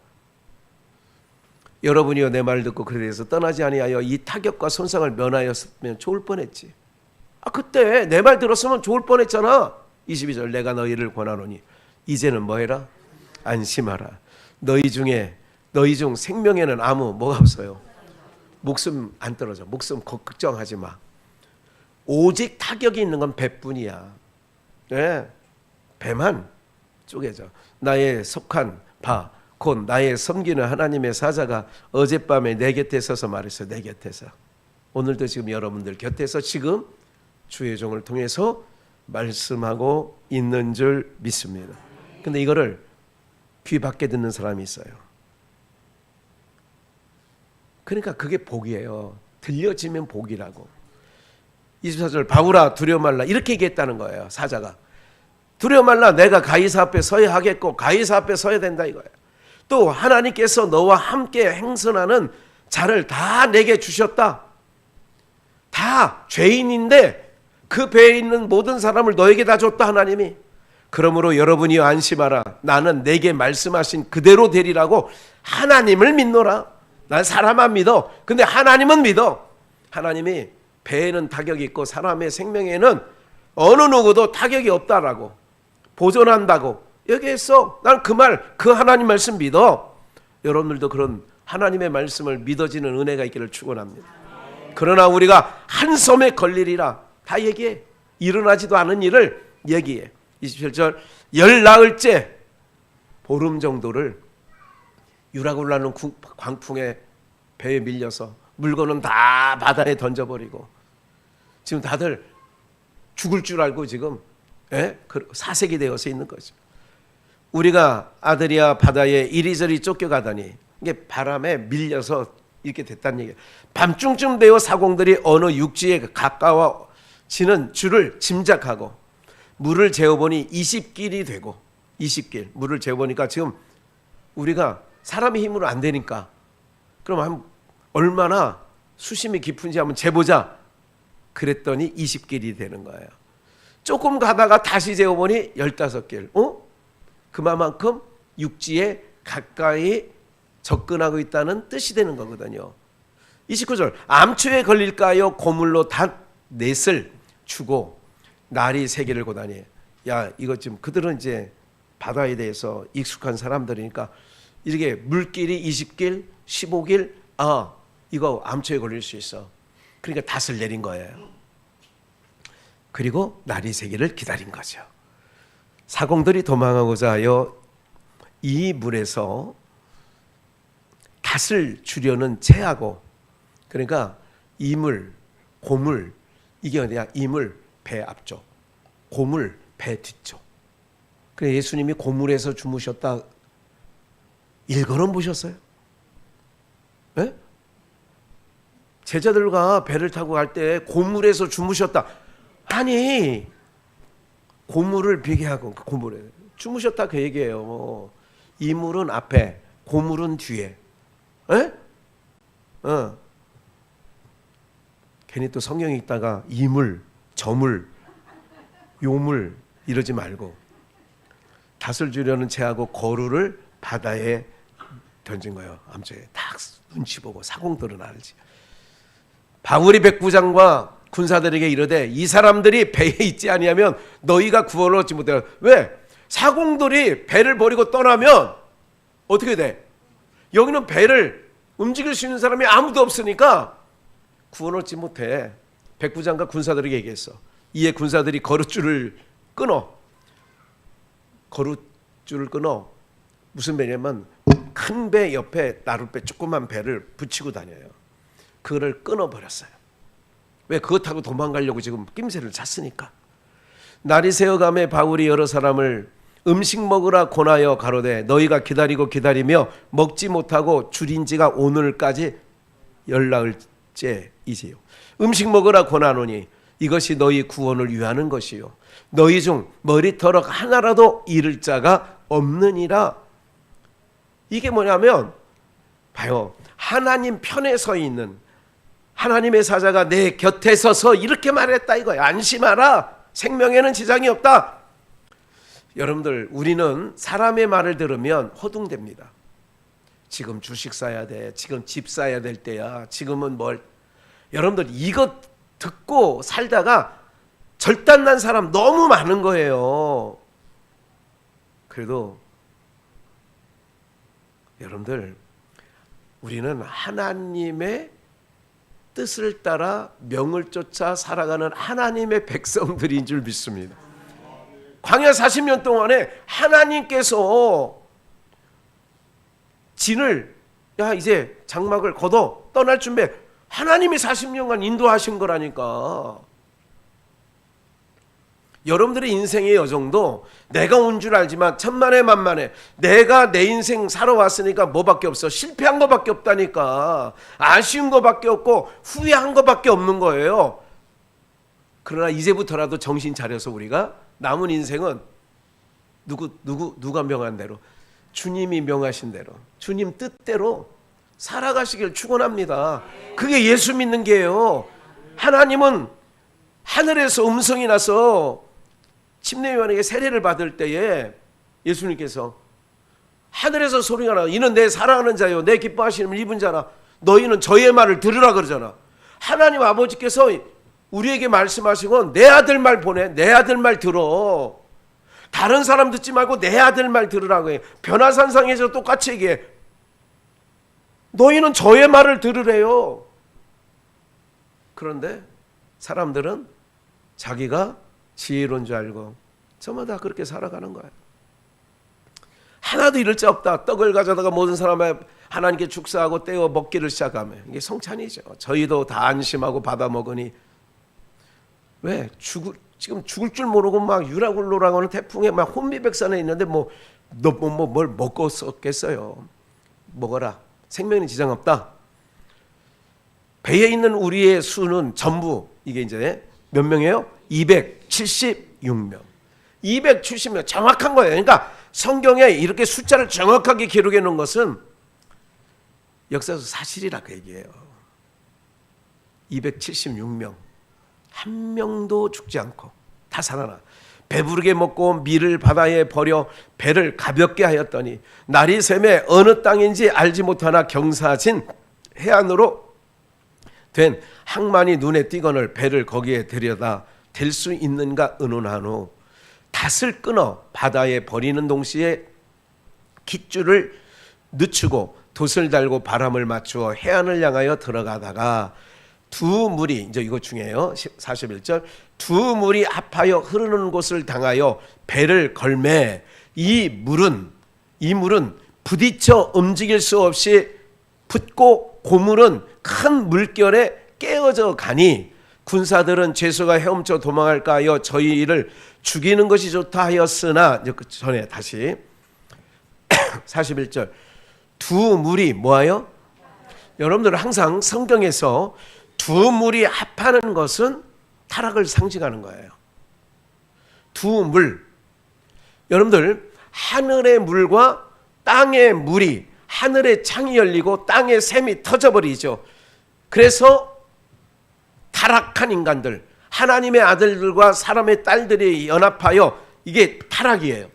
여러분이요 내 말을 듣고 그레데에서 떠나지 아니하여 이 타격과 손상을 면하였으면 좋을 뻔했지. 그때 내 말 들었으면 좋을 뻔했잖아. 22절 내가 너희를 권하노니 이제는 뭐해라? 안심하라. 너희 중 생명에는 아무 뭐가 없어요. 목숨 안 떨어져. 목숨 걱정하지 마. 오직 타격이 있는 건 배뿐이야. 네, 배만 쪼개져. 나의 속한 바, 곧 나의 섬기는 하나님의 사자가 어젯밤에 내 곁에 서서 말했어요. 내 곁에서. 오늘도 지금 여러분들 곁에서 지금 주의 종을 통해서 말씀하고 있는 줄 믿습니다. 근데 이거를 귀 밖에 듣는 사람이 있어요. 그러니까 그게 복이에요. 들려지면 복이라고. 24절 바울아 두려워 말라 이렇게 얘기했다는 거예요. 사자가 두려워 말라 내가 가이사 앞에 서야 하겠고 가이사 앞에 서야 된다 이거예요. 또 하나님께서 너와 함께 행선하는 자를 다 내게 주셨다. 다 죄인인데 그 배에 있는 모든 사람을 너에게 다 줬다 하나님이. 그러므로 여러분이 안심하라. 나는 내게 말씀하신 그대로 되리라고 하나님을 믿노라. 난 사람만 믿어. 근데 하나님은 믿어. 하나님이 배에는 타격이 있고 사람의 생명에는 어느 누구도 타격이 없다라고 보존한다고 얘기했어. 난 그 말, 그 하나님 말씀 믿어. 여러분들도 그런 하나님의 말씀을 믿어지는 은혜가 있기를 축원합니다. 그러나 우리가 한 섬에 걸리리라 다 얘기해. 일어나지도 않은 일을 얘기해. 27절 열 나흘째 보름 정도를 유라굴라는 광풍에 배에 밀려서 물건은 다 바다에 던져버리고 지금 다들 죽을 줄 알고 지금 사색이 되어서 있는 거죠. 우리가 아드리아 바다에 이리저리 쫓겨가다니 이게 바람에 밀려서 이렇게 됐다는 얘기예요. 밤중쯤 되어 사공들이 어느 육지에 가까워지는 줄을 짐작하고 물을 재어보니 20길이 되고 20길 물을 재어보니까 지금 우리가 사람의 힘으로 안 되니까 그럼 한 얼마나 수심이 깊은지 한번 재보자 그랬더니 20길이 되는 거예요. 조금 가다가 다시 재어보니 15길. 그만큼 육지에 가까이 접근하고 있다는 뜻이 되는 거거든요. 29절 암초에 걸릴까요? 고물로 닷넷을 주고 날이 세기를 고다니. 야, 이거 지금 그들은 이제 바다에 대해서 익숙한 사람들이니까 이렇게 물길이 20길, 15길, 이거 암초에 걸릴 수 있어. 그러니까 닷을 내린 거예요. 그리고 날이 새기를 기다린 거죠. 사공들이 도망하고자 하여 이 물에서 닷을 주려는 채하고, 그러니까 이물, 고물, 이게 어디야? 이물 배 앞쪽, 고물 배 뒤쪽. 그래 예수님이 고물에서 주무셨다 일거는 보셨어요? 네? 제자들과 배를 타고 갈 때 고물에서 주무셨다. 아니 고물을 비교하고 고물에 주무셨다 그 얘기예요. 이물은 앞에, 고물은 뒤에. 에? 괜히 또 성경에 있다가 이물, 저물, 요물 이러지 말고 닷을 주려는 채하고 거루를 바다에 던진 거예요. 암초에 딱 눈치 보고 사공들은 알지. 바울이 백부장과 군사들에게 이르되 이 사람들이 배에 있지 아니하면 너희가 구원을 얻지 못해. 왜? 사공들이 배를 버리고 떠나면 어떻게 돼? 여기는 배를 움직일 수 있는 사람이 아무도 없으니까 구원을 얻지 못해. 백부장과 군사들에게 얘기했어. 이에 군사들이 거룻줄을 끊어. 무슨 배냐면 큰 배 옆에 나룻배 조그만 배를 붙이고 다녀요. 그거를 끊어버렸어요. 왜? 그거 타고 도망가려고 지금 낌새를 찼으니까. 날이 새어감에 바울이 여러 사람을 음식 먹으라 권하여 가로되 너희가 기다리며 먹지 못하고 줄인 지가 오늘까지 열나흘째이지요. 음식 먹으라 권하노니 이것이 너희 구원을 위하는 것이요 너희 중 머리털럭 하나라도 잃을 자가 없느니라. 이게 뭐냐면 봐요. 하나님 편에 서 있는 하나님의 사자가 내 곁에 서서 이렇게 말했다 이거야. 안심하라. 생명에는 지장이 없다. 여러분들 우리는 사람의 말을 들으면 호둥댑니다. 지금 주식 사야 돼. 지금 집 사야 될 때야. 지금은 여러분들 이거 듣고 살다가 절단난 사람 너무 많은 거예요. 그래도 여러분들 우리는 하나님의 뜻을 따라 명을 쫓아 살아가는 하나님의 백성들인 줄 믿습니다. 광야 40년 동안에 하나님께서 진을 이제 장막을 걷어 떠날 준비 하나님이 40년간 인도하신 거라니까. 여러분들의 인생의 여정도 내가 온 줄 알지만 천만에 만만에 내가 내 인생 살아왔으니까 뭐밖에 없어. 실패한 거밖에 없다니까. 아쉬운 거밖에 없고 후회한 거밖에 없는 거예요. 그러나 이제부터라도 정신 차려서 우리가 남은 인생은 누가 명한 대로 주님이 명하신 대로 주님 뜻대로 살아가시길 축원합니다. 그게 예수 믿는 게예요. 하나님은 하늘에서 음성이 나서 침례요한에게 세례를 받을 때에 예수님께서 하늘에서 소리가 나, 이는 내 사랑하는 자요 내 기뻐하시는 입은 자라, 너희는 저의 말을 들으라 그러잖아. 하나님 아버지께서 우리에게 말씀하시고 내 아들 말 보내, 내 아들 말 들어. 다른 사람 듣지 말고 내 아들 말 들으라고 해. 변화산상에서 똑같이 얘기해. 너희는 저의 말을 들으래요. 그런데 사람들은 자기가 지혜로운 줄 알고 저마다 그렇게 살아가는 거예요. 하나도 잃을 자 없다. 떡을 가져다가 모든 사람의 하나님께 축사하고 떼어 먹기를 시작하면 이게 성찬이죠. 저희도 다 안심하고 받아 먹으니 왜 지금 죽을 줄 모르고 막 유라굴로라고는 태풍에 막 혼미백산에 있는데 뭘 먹었겠어요. 먹어라. 생명에 지장 없다. 배에 있는 우리의 수는 전부 이게 이제 몇 명이에요? 276명. 270명 정확한 거예요. 그러니까 성경에 이렇게 숫자를 정확하게 기록해 놓은 것은 역사적 사실이라고 얘기해요. 276명. 한 명도 죽지 않고 다 살아나. 배부르게 먹고 밀을 바다에 버려 배를 가볍게 하였더니 날이 새매 어느 땅인지 알지 못하나 경사진 해안으로 된 항만이 눈에 띄거늘 배를 거기에 데려다 댈 수 있는가 의논한 후 닷을 끊어 바다에 버리는 동시에 깃줄을 늦추고 돛을 달고 바람을 맞추어 해안을 향하여 들어가다가 두 물이, 이제 이거 중요해요. 41절. 두 물이 합하여 흐르는 곳을 당하여 배를 걸매 이 물은 부딪혀 움직일 수 없이 붙고 고물은 큰 물결에 깨어져 가니 군사들은 죄수가 헤엄쳐 도망할까 하여 저희를 죽이는 것이 좋다 하였으나, 전에 다시 41절. 두 물이 뭐예요? 여러분들 항상 성경에서 두 물이 합하는 것은 타락을 상징하는 거예요. 두 물. 여러분들 하늘의 물과 땅의 물이, 하늘의 창이 열리고 땅의 샘이 터져버리죠. 그래서 타락한 인간들, 하나님의 아들들과 사람의 딸들이 연합하여 이게 타락이에요.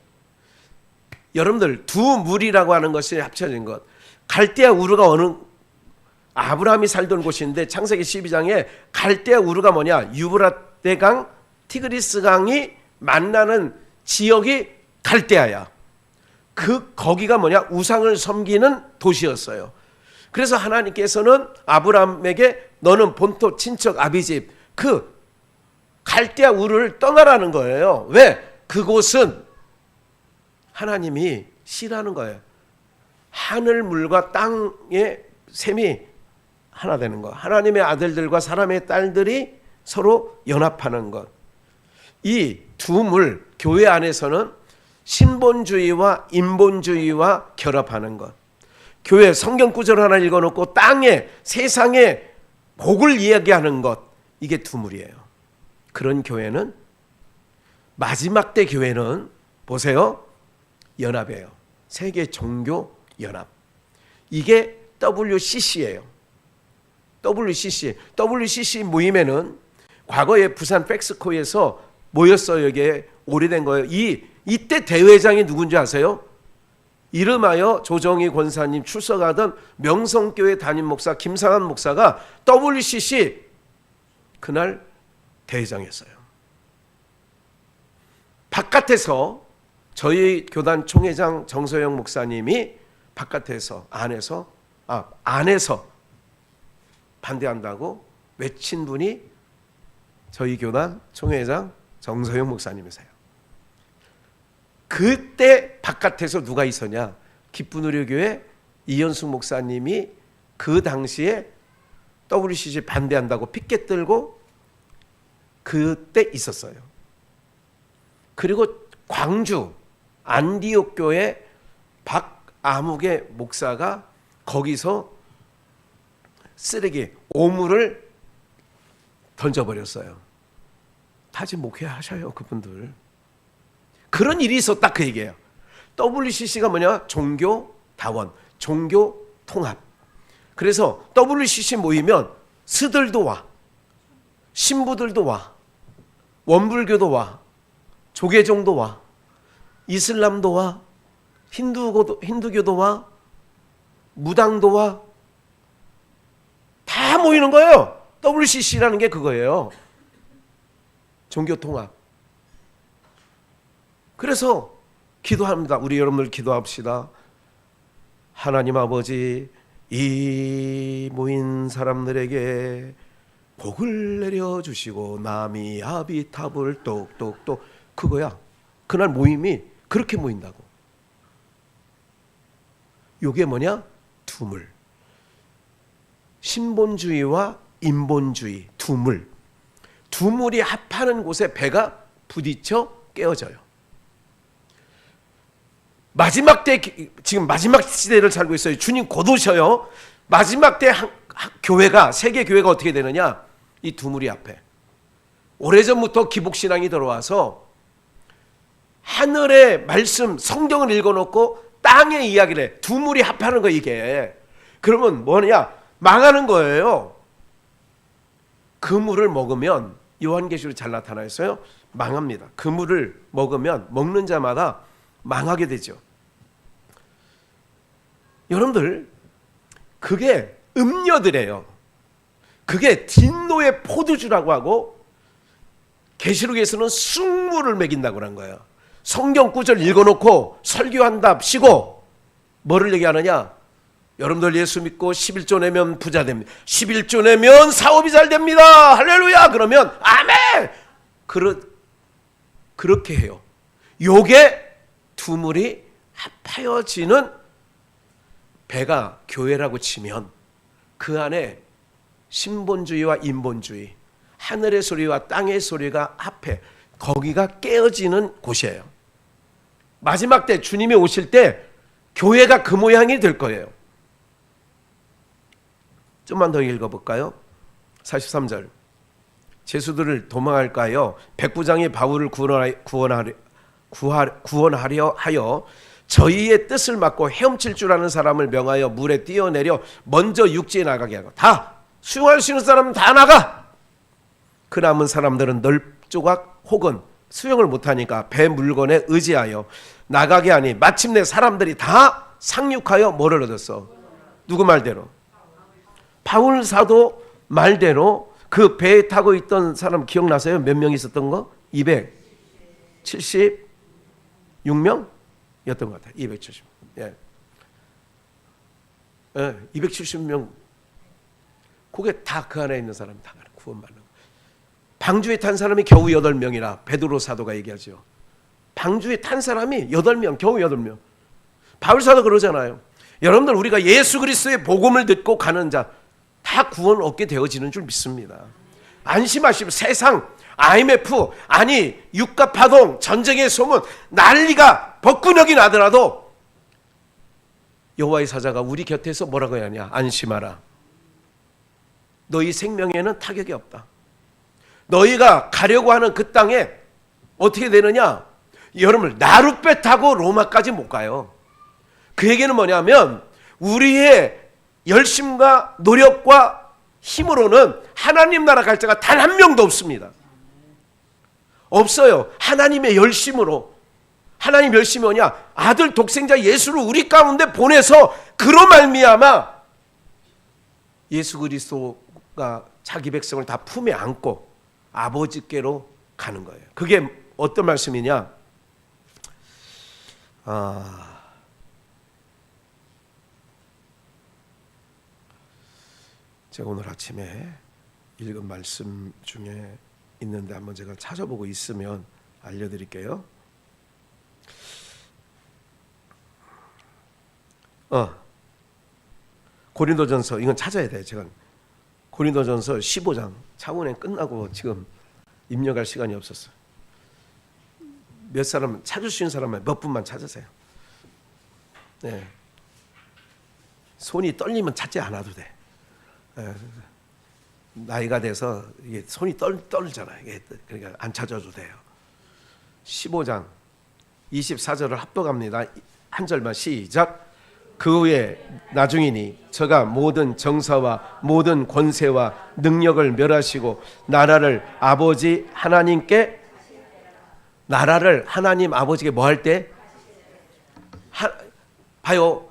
여러분들 두 물이라고 하는 것이 합쳐진 것. 갈대아 우르가 어느 아브라함이 살던 곳인데 창세기 12장에 갈대아 우르가 뭐냐? 유브라데강, 티그리스 강이 만나는 지역이 갈대아야. 거기가 뭐냐? 우상을 섬기는 도시였어요. 그래서 하나님께서는 아브라함에게 너는 본토 친척 아비집 그 갈대아 우르를 떠나라는 거예요. 왜? 그곳은 하나님이 싫어하는 거예요. 하늘 물과 땅의 샘이 하나 되는 것. 하나님의 아들들과 사람의 딸들이 서로 연합하는 것. 이 두 물, 교회 안에서는 신본주의와 인본주의와 결합하는 것. 교회 성경 구절 하나 읽어놓고 땅에 세상에 복을 이야기하는 것. 이게 두 물이에요. 그런 교회는 마지막 때 교회는 보세요. 연합이에요. 세계 종교 연합. 이게 WCC예요. WCC 모임에는 과거에 부산 팩스코에서 모였어요. 이게 오래된 거예요. 이때 대회장이 누군지 아세요? 이름하여 조정희 권사님 출석하던 명성교회 담임 목사 김상한 목사가 WCC 그날 대회장이었어요. 바깥에서 저희 교단 총회장 정서영 목사님이 바깥에서 안에서 반대한다고 외친 분이 저희 교단 총회장 정서영 목사님이세요. 그때 바깥에서 누가 있었냐? 기쁜의료교회 이현숙 목사님이 그 당시에 WCC 반대한다고 피켓 들고 그때 있었어요. 그리고 광주 안디옥 교회 박아무개 목사가 거기서 쓰레기 오물을 던져버렸어요. 다시 목회하셔요, 그분들. 그런 일이 있었다 그 얘기예요. WCC가 뭐냐? 종교다원, 종교통합. 그래서 WCC 모이면 스들도 와, 신부들도 와, 원불교도 와, 조계종도와 이슬람도와 힌두교도와 무당도와 다 모이는 거예요. WCC라는 게 그거예요. 종교통합. 그래서 기도합니다. 우리 여러분들 기도합시다. 하나님 아버지, 이 모인 사람들에게 복을 내려주시고 나미 아비탑을 똑똑똑. 그거야. 그날 모임이 그렇게 모인다고. 요게 뭐냐? 두물. 신본주의와 인본주의, 두물. 두물이 합하는 곳에 배가 부딪혀 깨어져요. 마지막 때, 지금 마지막 시대를 살고 있어요. 주님 곧 오셔요. 마지막 때 교회가, 세계 교회가 어떻게 되느냐? 이 두물이 앞에. 오래전부터 기복신앙이 들어와서 하늘의 말씀, 성경을 읽어놓고 땅의 이야기를 해. 두물이 합하는 거 이게. 그러면 뭐냐? 망하는 거예요. 그 물을 먹으면, 요한계시록에 잘 나타나 있어요. 망합니다. 그 물을 먹으면 먹는 자마다 망하게 되죠. 여러분들, 그게 음녀들이에요. 그게 딘노의 포도주라고 하고 계시록에서는 숭물을 먹인다고 한 거예요. 성경 구절 읽어놓고 설교한답시고 뭐를 얘기하느냐? 여러분들 예수 믿고 11조 내면 부자 됩니다. 11조 내면 사업이 잘 됩니다. 할렐루야. 그러면 아멘. 그렇게 해요. 요게 두물이 합하여지는 배가 교회라고 치면 그 안에 신본주의와 인본주의, 하늘의 소리와 땅의 소리가 합해 거기가 깨어지는 곳이에요. 마지막 때 주님이 오실 때 교회가 그 모양이 될 거예요. 좀만 더 읽어볼까요? 43절. 제수들을 도망할까요? 백부장이 바울을 구원하려 하여 저희의 뜻을 막고 헤엄칠 줄 아는 사람을 명하여 물에 뛰어내려 먼저 육지에 나가게 하고, 다 수용할 수 있는 사람은 다 나가. 그 남은 사람들은 넓조각 혹은 수영을 못하니까 배 물건에 의지하여 나가게 하니 마침내 사람들이 다 상륙하여 뭐를 얻었어? 누구 말대로? 바울 사도 말대로 그 배에 타고 있던 사람 기억나세요? 몇 명 있었던 거? 276명? 였던 것 같아요. 270. 예. 270명. 그게 다 그 안에 있는 사람이 다 구원받는 거예요. 방주에 탄 사람이 겨우 8명이라 베드로 사도가 얘기하죠. 방주에 탄 사람이 8명, 겨우 8명. 바울 사도 그러잖아요. 여러분들, 우리가 예수 그리스도의 복음을 듣고 가는 자 다 구원 얻게 되어지는 줄 믿습니다. 안심하시고 세상 IMF, 아니 유가 파동, 전쟁의 소문, 난리가 벚구녕이 나더라도 여호와의 사자가 우리 곁에서 뭐라고 하냐? 안심하라. 너희 생명에는 타격이 없다. 너희가 가려고 하는 그 땅에 어떻게 되느냐? 여러분, 나룻배 타고 로마까지 못 가요. 그 얘기는 뭐냐면 우리의 열심과 노력과 힘으로는 하나님 나라 갈 자가 단 한 명도 없습니다. 없어요. 하나님의 열심으로. 하나님 열심이 뭐냐? 아들 독생자 예수를 우리 가운데 보내서 그로 말미암아 예수 그리스도가 자기 백성을 다 품에 안고 아버지께로 가는 거예요. 그게 어떤 말씀이냐? 제가 오늘 아침에 읽은 말씀 중에 있는데 한번 제가 찾아보고 있으면 알려드릴게요. 고린도전서, 이건 찾아야 돼요. 제가 고린도전서 15장 차운행 끝나고 지금 입력할 시간이 없었어요. 몇 사람 찾을 수 있는 사람만 몇 분만 찾으세요. 네. 손이 떨리면 찾지 않아도 돼. 네. 나이가 돼서 이게 손이 떨잖아요. 그러니까 안 찾아도 돼요. 15장 24절을 합독합니다. 한 절만 시작. 그 후에 나중이니 저가 모든 정사와 모든 권세와 능력을 멸하시고 나라를 아버지 하나님께 나라를 하나님 아버지께 뭐 할 때? 봐요.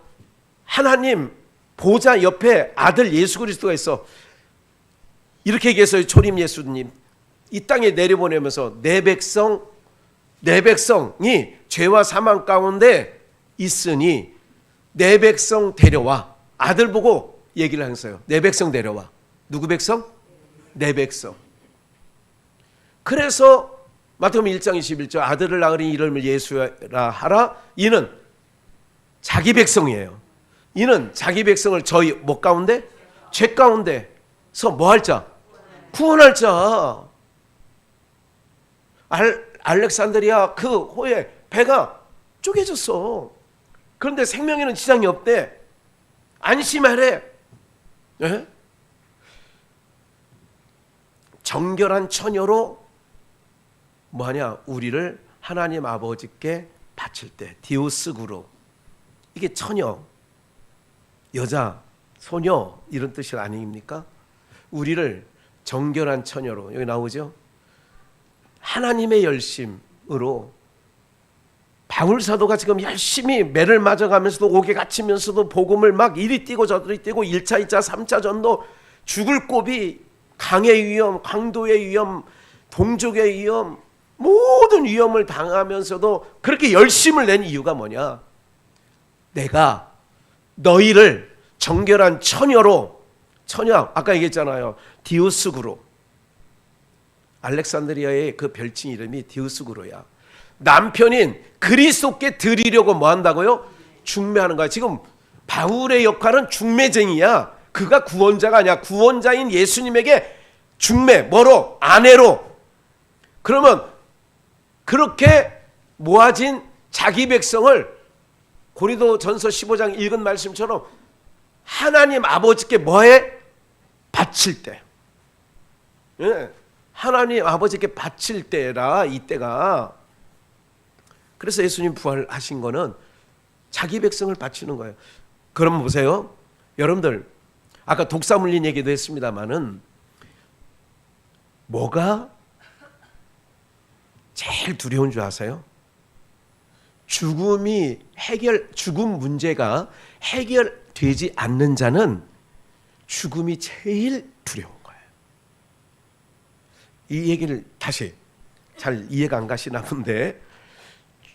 하나님 보좌 옆에 아들 예수 그리스도가 있어. 이렇게 얘기했어요. 초림 예수님. 이 땅에 내려보내면서 내 백성이 죄와 사망 가운데 있으니 내 백성 데려와. 아들 보고 얘기를 하셨어요. 내 백성 데려와. 누구 백성? 내 백성. 그래서 마태복음 1장 21절 아들을 낳으니 이름을 예수라 하라. 이는 자기 백성이에요. 이는 자기 백성을 저희 뭐 가운데? 죄 가운데서 뭐 할 자? 구원할 자. 알렉산드리아 그 호에 배가 쪼개졌어. 그런데 생명에는 지장이 없대. 안심하래. 네? 정결한 처녀로 뭐하냐? 우리를 하나님 아버지께 바칠 때 디오스구로. 이게 처녀, 여자, 소녀 이런 뜻이 아닙니까? 우리를 정결한 처녀로, 여기 나오죠? 하나님의 열심으로 바울 사도가 지금 열심히 매를 맞아가면서도 옥에 갇히면서도 복음을 막 이리 뛰고 저리 뛰고 1차, 2차, 3차 전도 죽을 고비, 강의 위험, 강도의 위험, 동족의 위험, 모든 위험을 당하면서도 그렇게 열심을 낸 이유가 뭐냐? 내가 너희를 정결한 처녀로, 처녀 아까 얘기했잖아요. 디오스구로. 알렉산드리아의 그 별칭 이름이 디오스구로야. 남편인 그리스도께 드리려고 뭐 한다고요? 중매하는 거야. 지금 바울의 역할은 중매쟁이야. 그가 구원자가 아니야. 구원자인 예수님에게 중매, 뭐로? 아내로. 그러면 그렇게 모아진 자기 백성을 고린도전서 15장 읽은 말씀처럼 하나님 아버지께 뭐해? 바칠 때. 예. 하나님 아버지께 바칠 때라, 이때가. 그래서 예수님 부활하신 거는 자기 백성을 바치는 거예요. 그럼 보세요. 여러분들, 아까 독사 물린 얘기도 했습니다마는 뭐가 제일 두려운 줄 아세요? 죽음 문제가 해결되지 않는 자는 죽음이 제일 두려운 거예요. 이 얘기를 다시 잘 이해가 안 가시나 본데,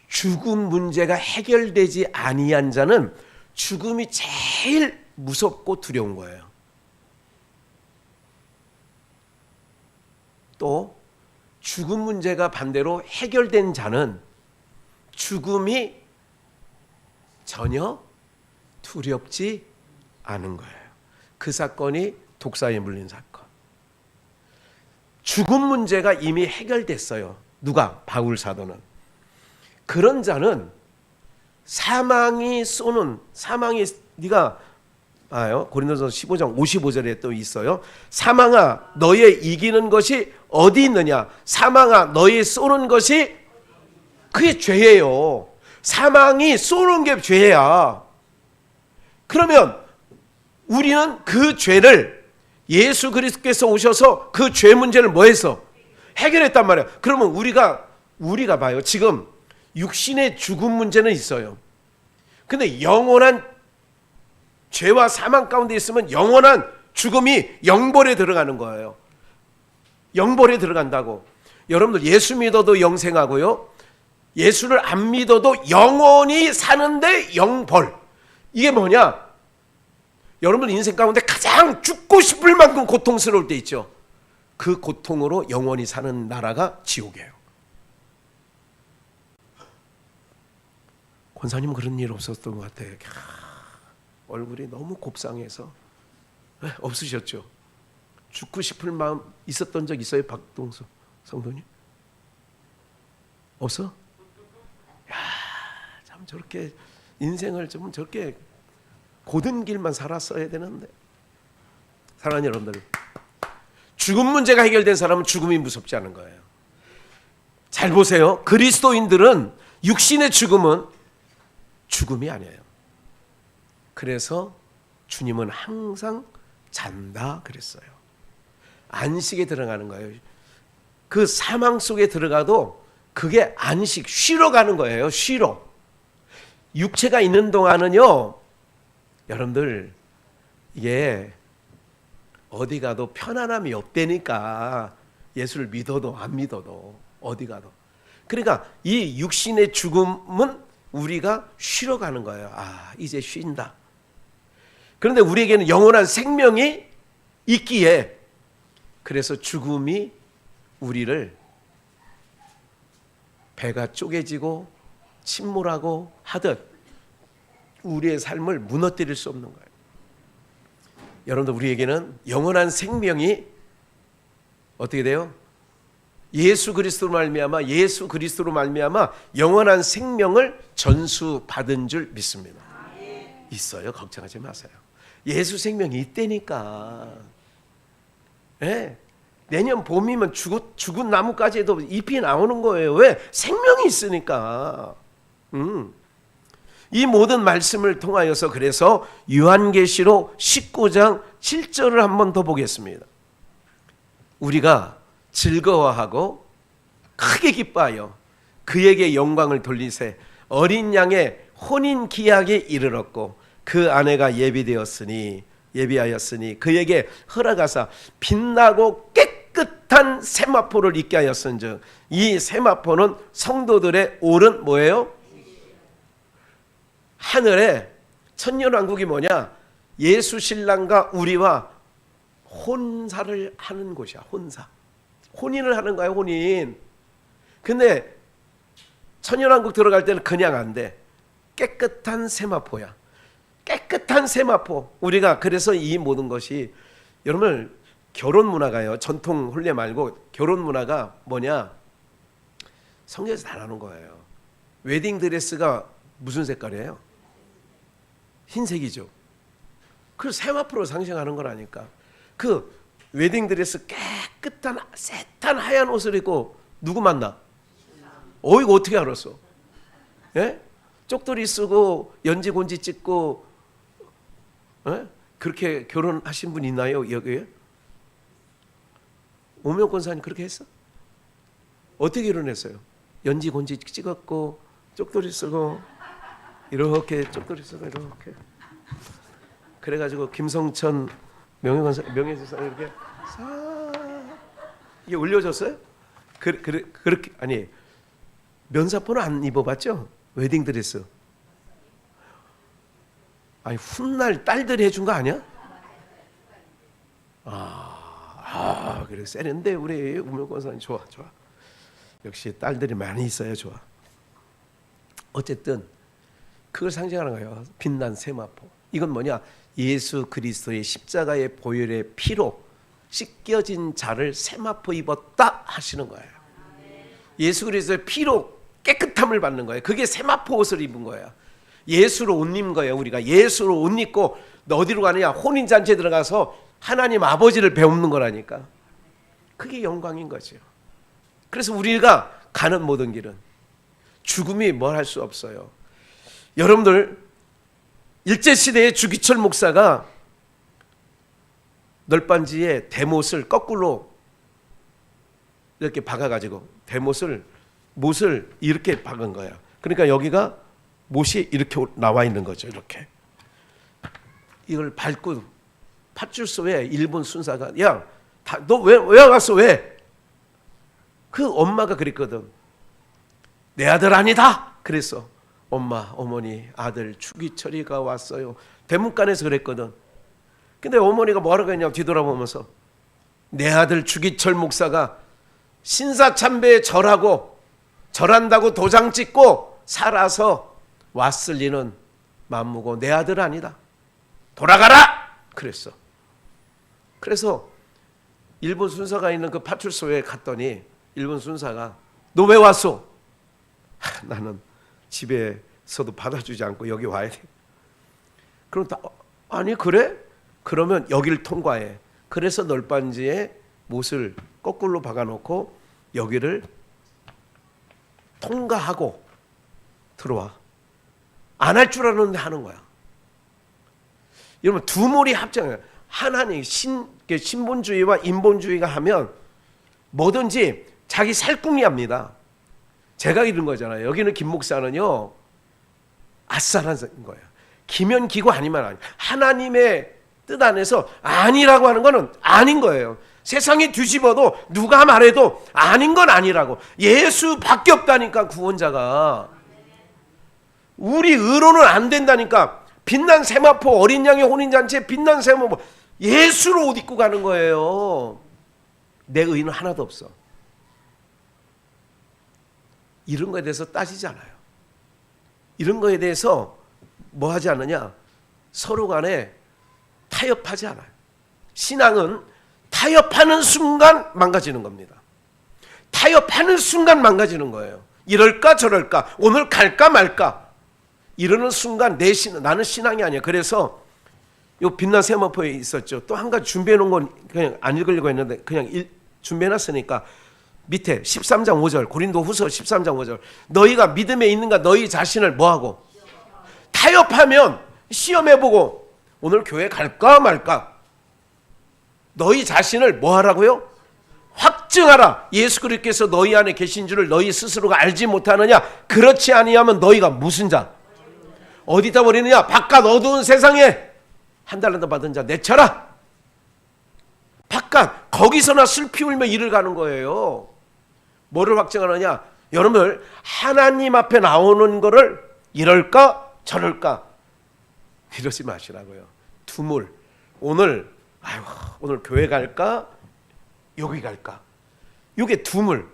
죽음 문제가 해결되지 아니한 자는 죽음이 제일 무섭고 두려운 거예요. 또 죽음 문제가 반대로 해결된 자는 죽음이 전혀 두렵지 않은 거예요. 그 사건이 독사에 물린 사건. 죽음 문제가 이미 해결됐어요. 누가? 바울 사도는. 그런 자는 사망이 네가 봐요. 고린도전서 15장 55절에 또 있어요. 사망아 너의 이기는 것이 어디 있느냐? 사망아 너의 쏘는 것이 그게 죄예요. 사망이 쏘는 게 죄야. 그러면 우리는 그 죄를 예수 그리스도께서 오셔서 그 죄 문제를 뭐 해서 해결했단 말이야. 그러면 우리가 봐요. 지금 육신의 죽음 문제는 있어요. 근데 영원한 죄와 사망 가운데 있으면 영원한 죽음이 영벌에 들어가는 거예요. 영벌에 들어간다고. 여러분들 예수 믿어도 영생하고요, 예수를 안 믿어도 영원히 사는데 영벌. 이게 뭐냐? 여러분 인생 가운데 가장 죽고 싶을 만큼 고통스러울 때 있죠. 그 고통으로 영원히 사는 나라가 지옥이에요. 권사님은 그런 일 없었던 것 같아요. 얼굴이 너무 곱상해서. 없으셨죠? 죽고 싶을 마음 있었던 적 있어요? 박동수 성도님? 없어? 야, 참 저렇게 인생을 좀 저렇게 고든 길만 살았어야 되는데. 사랑하는 여러분들, 죽음 문제가 해결된 사람은 죽음이 무섭지 않은 거예요. 잘 보세요. 그리스도인들은 육신의 죽음은 죽음이 아니에요. 그래서 주님은 항상 잔다 그랬어요. 안식에 들어가는 거예요. 그 사망 속에 들어가도 그게 안식, 쉬러 가는 거예요. 쉬러. 육체가 있는 동안은요, 여러분들 이게 어디 가도 편안함이 없다니까. 예수를 믿어도 안 믿어도 어디 가도. 그러니까 이 육신의 죽음은 우리가 쉬러 가는 거예요. 아, 이제 쉰다. 그런데 우리에게는 영원한 생명이 있기에, 그래서 죽음이 우리를 배가 쪼개지고 침몰하고 하듯 우리의 삶을 무너뜨릴 수 없는 거예요. 여러분들, 우리에게는 영원한 생명이 어떻게 돼요? 예수 그리스도로 말미암아 영원한 생명을 전수받은 줄 믿습니다. 있어요. 걱정하지 마세요. 예수 생명이 있다니까. 네. 내년 봄이면 죽은 나무까지도 잎이 나오는 거예요. 왜? 생명이 있으니까. 이 모든 말씀을 통하여서, 그래서 요한계시록 19장 7절을 한 번 더 보겠습니다. 우리가 즐거워하고 크게 기뻐하여 그에게 영광을 돌리세. 어린 양의 혼인 기약에 이르렀고 그 아내가 예비하였으니 그에게 허락하사 빛나고 깨끗한 세마포를 입게 하였은즉, 이 세마포는 성도들의 오른 뭐예요? 하늘에 천년왕국이 뭐냐? 예수 신랑과 우리와 혼사를 하는 곳이야. 혼인을 하는 거야. 혼인. 근데 천년왕국 들어갈 때는 그냥 안 돼. 깨끗한 세마포야. 깨끗한 세마포. 우리가 그래서 이 모든 것이, 여러분, 결혼 문화가요, 전통 혼례 말고 결혼 문화가 뭐냐? 성경에서 다 나오는 거예요. 웨딩 드레스가 무슨 색깔이에요? 흰색이죠. 그 세마포로 상징하는 거라니까. 그 웨딩 드레스 깨끗한 세탄 하얀 옷을 입고 누구 만나? 이거 어떻게 알았어? 예? 쪽돌이 쓰고 연지 곤지 찍고, 예? 그렇게 결혼하신 분 있나요, 여기에? 오명 권사님 그렇게 했어? 어떻게 결혼했어요? 연지 곤지 찍었고 쪽돌이 쓰고 이렇게 쪽돌이 쓰고 이렇게. 그래가지고 김성천 명예전사 이렇게 싹 이게 올려줬어요? 그렇게. 아니, 면사포는 안 입어봤죠? 웨딩 드레스. 아니, 훗날 딸들이 해준 거 아니야? 그래 세련돼. 우리 우명권사님 좋아. 역시 딸들이 많이 있어야 좋아. 어쨌든 그걸 상징하는 거예요. 빛난 세마포. 이건 뭐냐? 예수 그리스도의 십자가의 보혈의 피로 씻겨진 자를 세마포 입었다 하시는 거예요. 예수 그리스도의 피로 깨끗함을 받는 거예요. 그게 세마포 옷을 입은 거예요. 예수로 옷 입은 거예요. 우리가 예수로 옷 입고 너 어디로 가느냐? 혼인잔치에 들어가서 하나님 아버지를 배우는 거라니까. 그게 영광인 거죠. 그래서 우리가 가는 모든 길은 죽음이 뭘 할 수 없어요. 여러분들, 일제시대의 주기철 목사가 널빤지에 대못을 거꾸로 이렇게 박아가지고 못을 이렇게 박은 거예요. 그러니까 여기가 못이 이렇게 나와 있는 거죠. 이렇게 이걸 밟고 파출소에 일본 순사가, 야, 너 왜 왔어? 왜? 그 엄마가 그랬거든. 내 아들 아니다. 그랬어. 어머니, 아들 주기철이가 왔어요. 대문간에서 그랬거든. 근데 어머니가 뭐라고 했냐고 뒤돌아보면서, 내 아들 주기철 목사가 신사참배에 절한다고 도장 찍고 살아서 왔을 리는 맘무고 내 아들 아니다. 돌아가라! 그랬어. 그래서 일본 순사가 있는 그 파출소에 갔더니 일본 순사가, 너 왜 왔어? 나는 집에서도 받아주지 않고 여기 와야 돼. 그럼 아니 그래? 그러면 여기를 통과해. 그래서 널빤지에 못을 거꾸로 박아놓고 여기를 통과하고 들어와. 안 할 줄 아는데 하는 거야. 여러분, 두 몰이 합장해요. 하나님 신본주의와 인본주의가 하면 뭐든지 자기 살궁리 합니다. 제가 이런 거잖아요. 여기는 김 목사는요, 아싸라는 거예요. 기면 기고 아니면 아니. 하나님의 뜻 안에서 아니라고 하는 거는 아닌 거예요. 세상이 뒤집어도 누가 말해도 아닌 건 아니라고. 예수밖에 없다니까, 구원자가. 우리 의로는 안 된다니까. 빛난 세마포, 어린 양의 혼인잔치에 빛난 세마포, 예수로 옷 입고 가는 거예요. 내 의는 하나도 없어. 이런 거에 대해서 따지지 않아요. 이런 거에 대해서 뭐 하지 않느냐, 서로 간에 타협하지 않아요. 신앙은 타협하는 순간 망가지는 겁니다. 타협하는 순간 망가지는 거예요. 이럴까 저럴까, 오늘 갈까 말까 이러는 순간 나는 신앙이 아니야. 그래서 요 빛난 세마포에 있었죠. 또 한 가지 준비해 놓은 건 그냥 안 읽으려고 했는데 그냥 준비해 놨으니까 밑에 13장 5절, 고린도 후서 13장 5절, 너희가 믿음에 있는가 너희 자신을 뭐하고 타협하면 시험해보고 오늘 교회 갈까 말까 너희 자신을 뭐하라고요? 확증하라. 예수 그리스도께서 너희 안에 계신 줄을 너희 스스로가 알지 못하느냐? 그렇지 아니하면 너희가 무슨 자? 어디다 버리느냐? 바깥 어두운 세상에 한 달란트 받은 자 내쳐라. 바깥 거기서나 슬피 울며 이를 가는 거예요. 뭐를 확증하느냐? 여러분들 하나님 앞에 나오는 거를 이럴까 저럴까 이러지 마시라고요. 두물. 오늘 교회 갈까 여기 갈까, 요게 두물.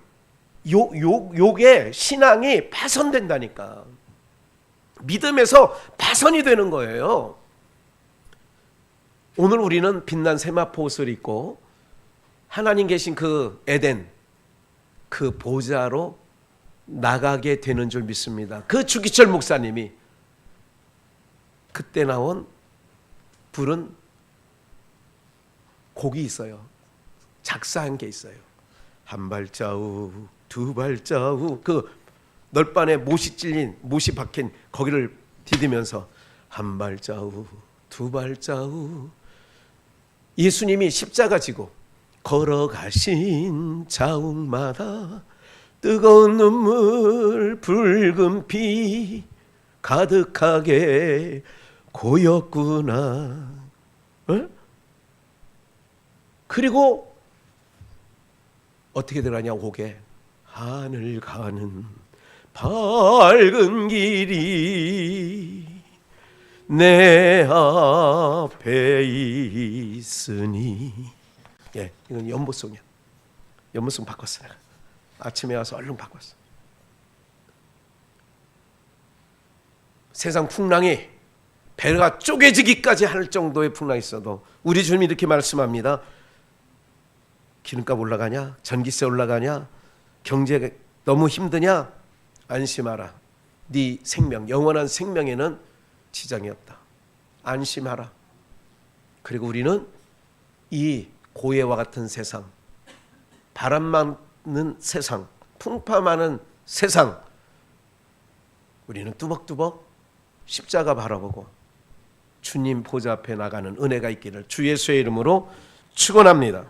요게 신앙이 파손된다니까. 믿음에서 파손이 되는 거예요. 오늘 우리는 빛난 세마포 옷을 입고 하나님 계신 그 에덴, 그 보좌로 나가게 되는 줄 믿습니다. 그 주기철 목사님이 그때 나온 불은 곡이 있어요. 작사한 게 있어요. 한 발자국, 두 발자국, 그 널판에 못이 박힌 거기를 디디면서 한 발자국, 두 발자국. 예수님이 십자가 지고 걸어가신 자국마다 뜨거운 눈물, 붉은 피 가득하게 고였구나. 그리고 어떻게 들어가냐, 곡에 하늘 가는 밝은 길이 내 앞에 있으니. 예, 이건 연보송이야. 연보송 바꿨어 내가. 아침에 와서 얼른 바꿨어. 세상 풍랑이 배가 쪼개지기까지 할 정도의 풍랑이 있어도 우리 주님이 이렇게 말씀합니다. 기름값 올라가냐? 전기세 올라가냐? 경제 너무 힘드냐? 안심하라. 네 생명, 영원한 생명에는 지장이 없다. 안심하라. 그리고 우리는 이 고해와 같은 세상, 바람 많은 세상, 풍파 많은 세상, 우리는 뚜벅뚜벅 십자가 바라보고 주님 보좌 앞에 나가는 은혜가 있기를 주 예수의 이름으로 축원합니다.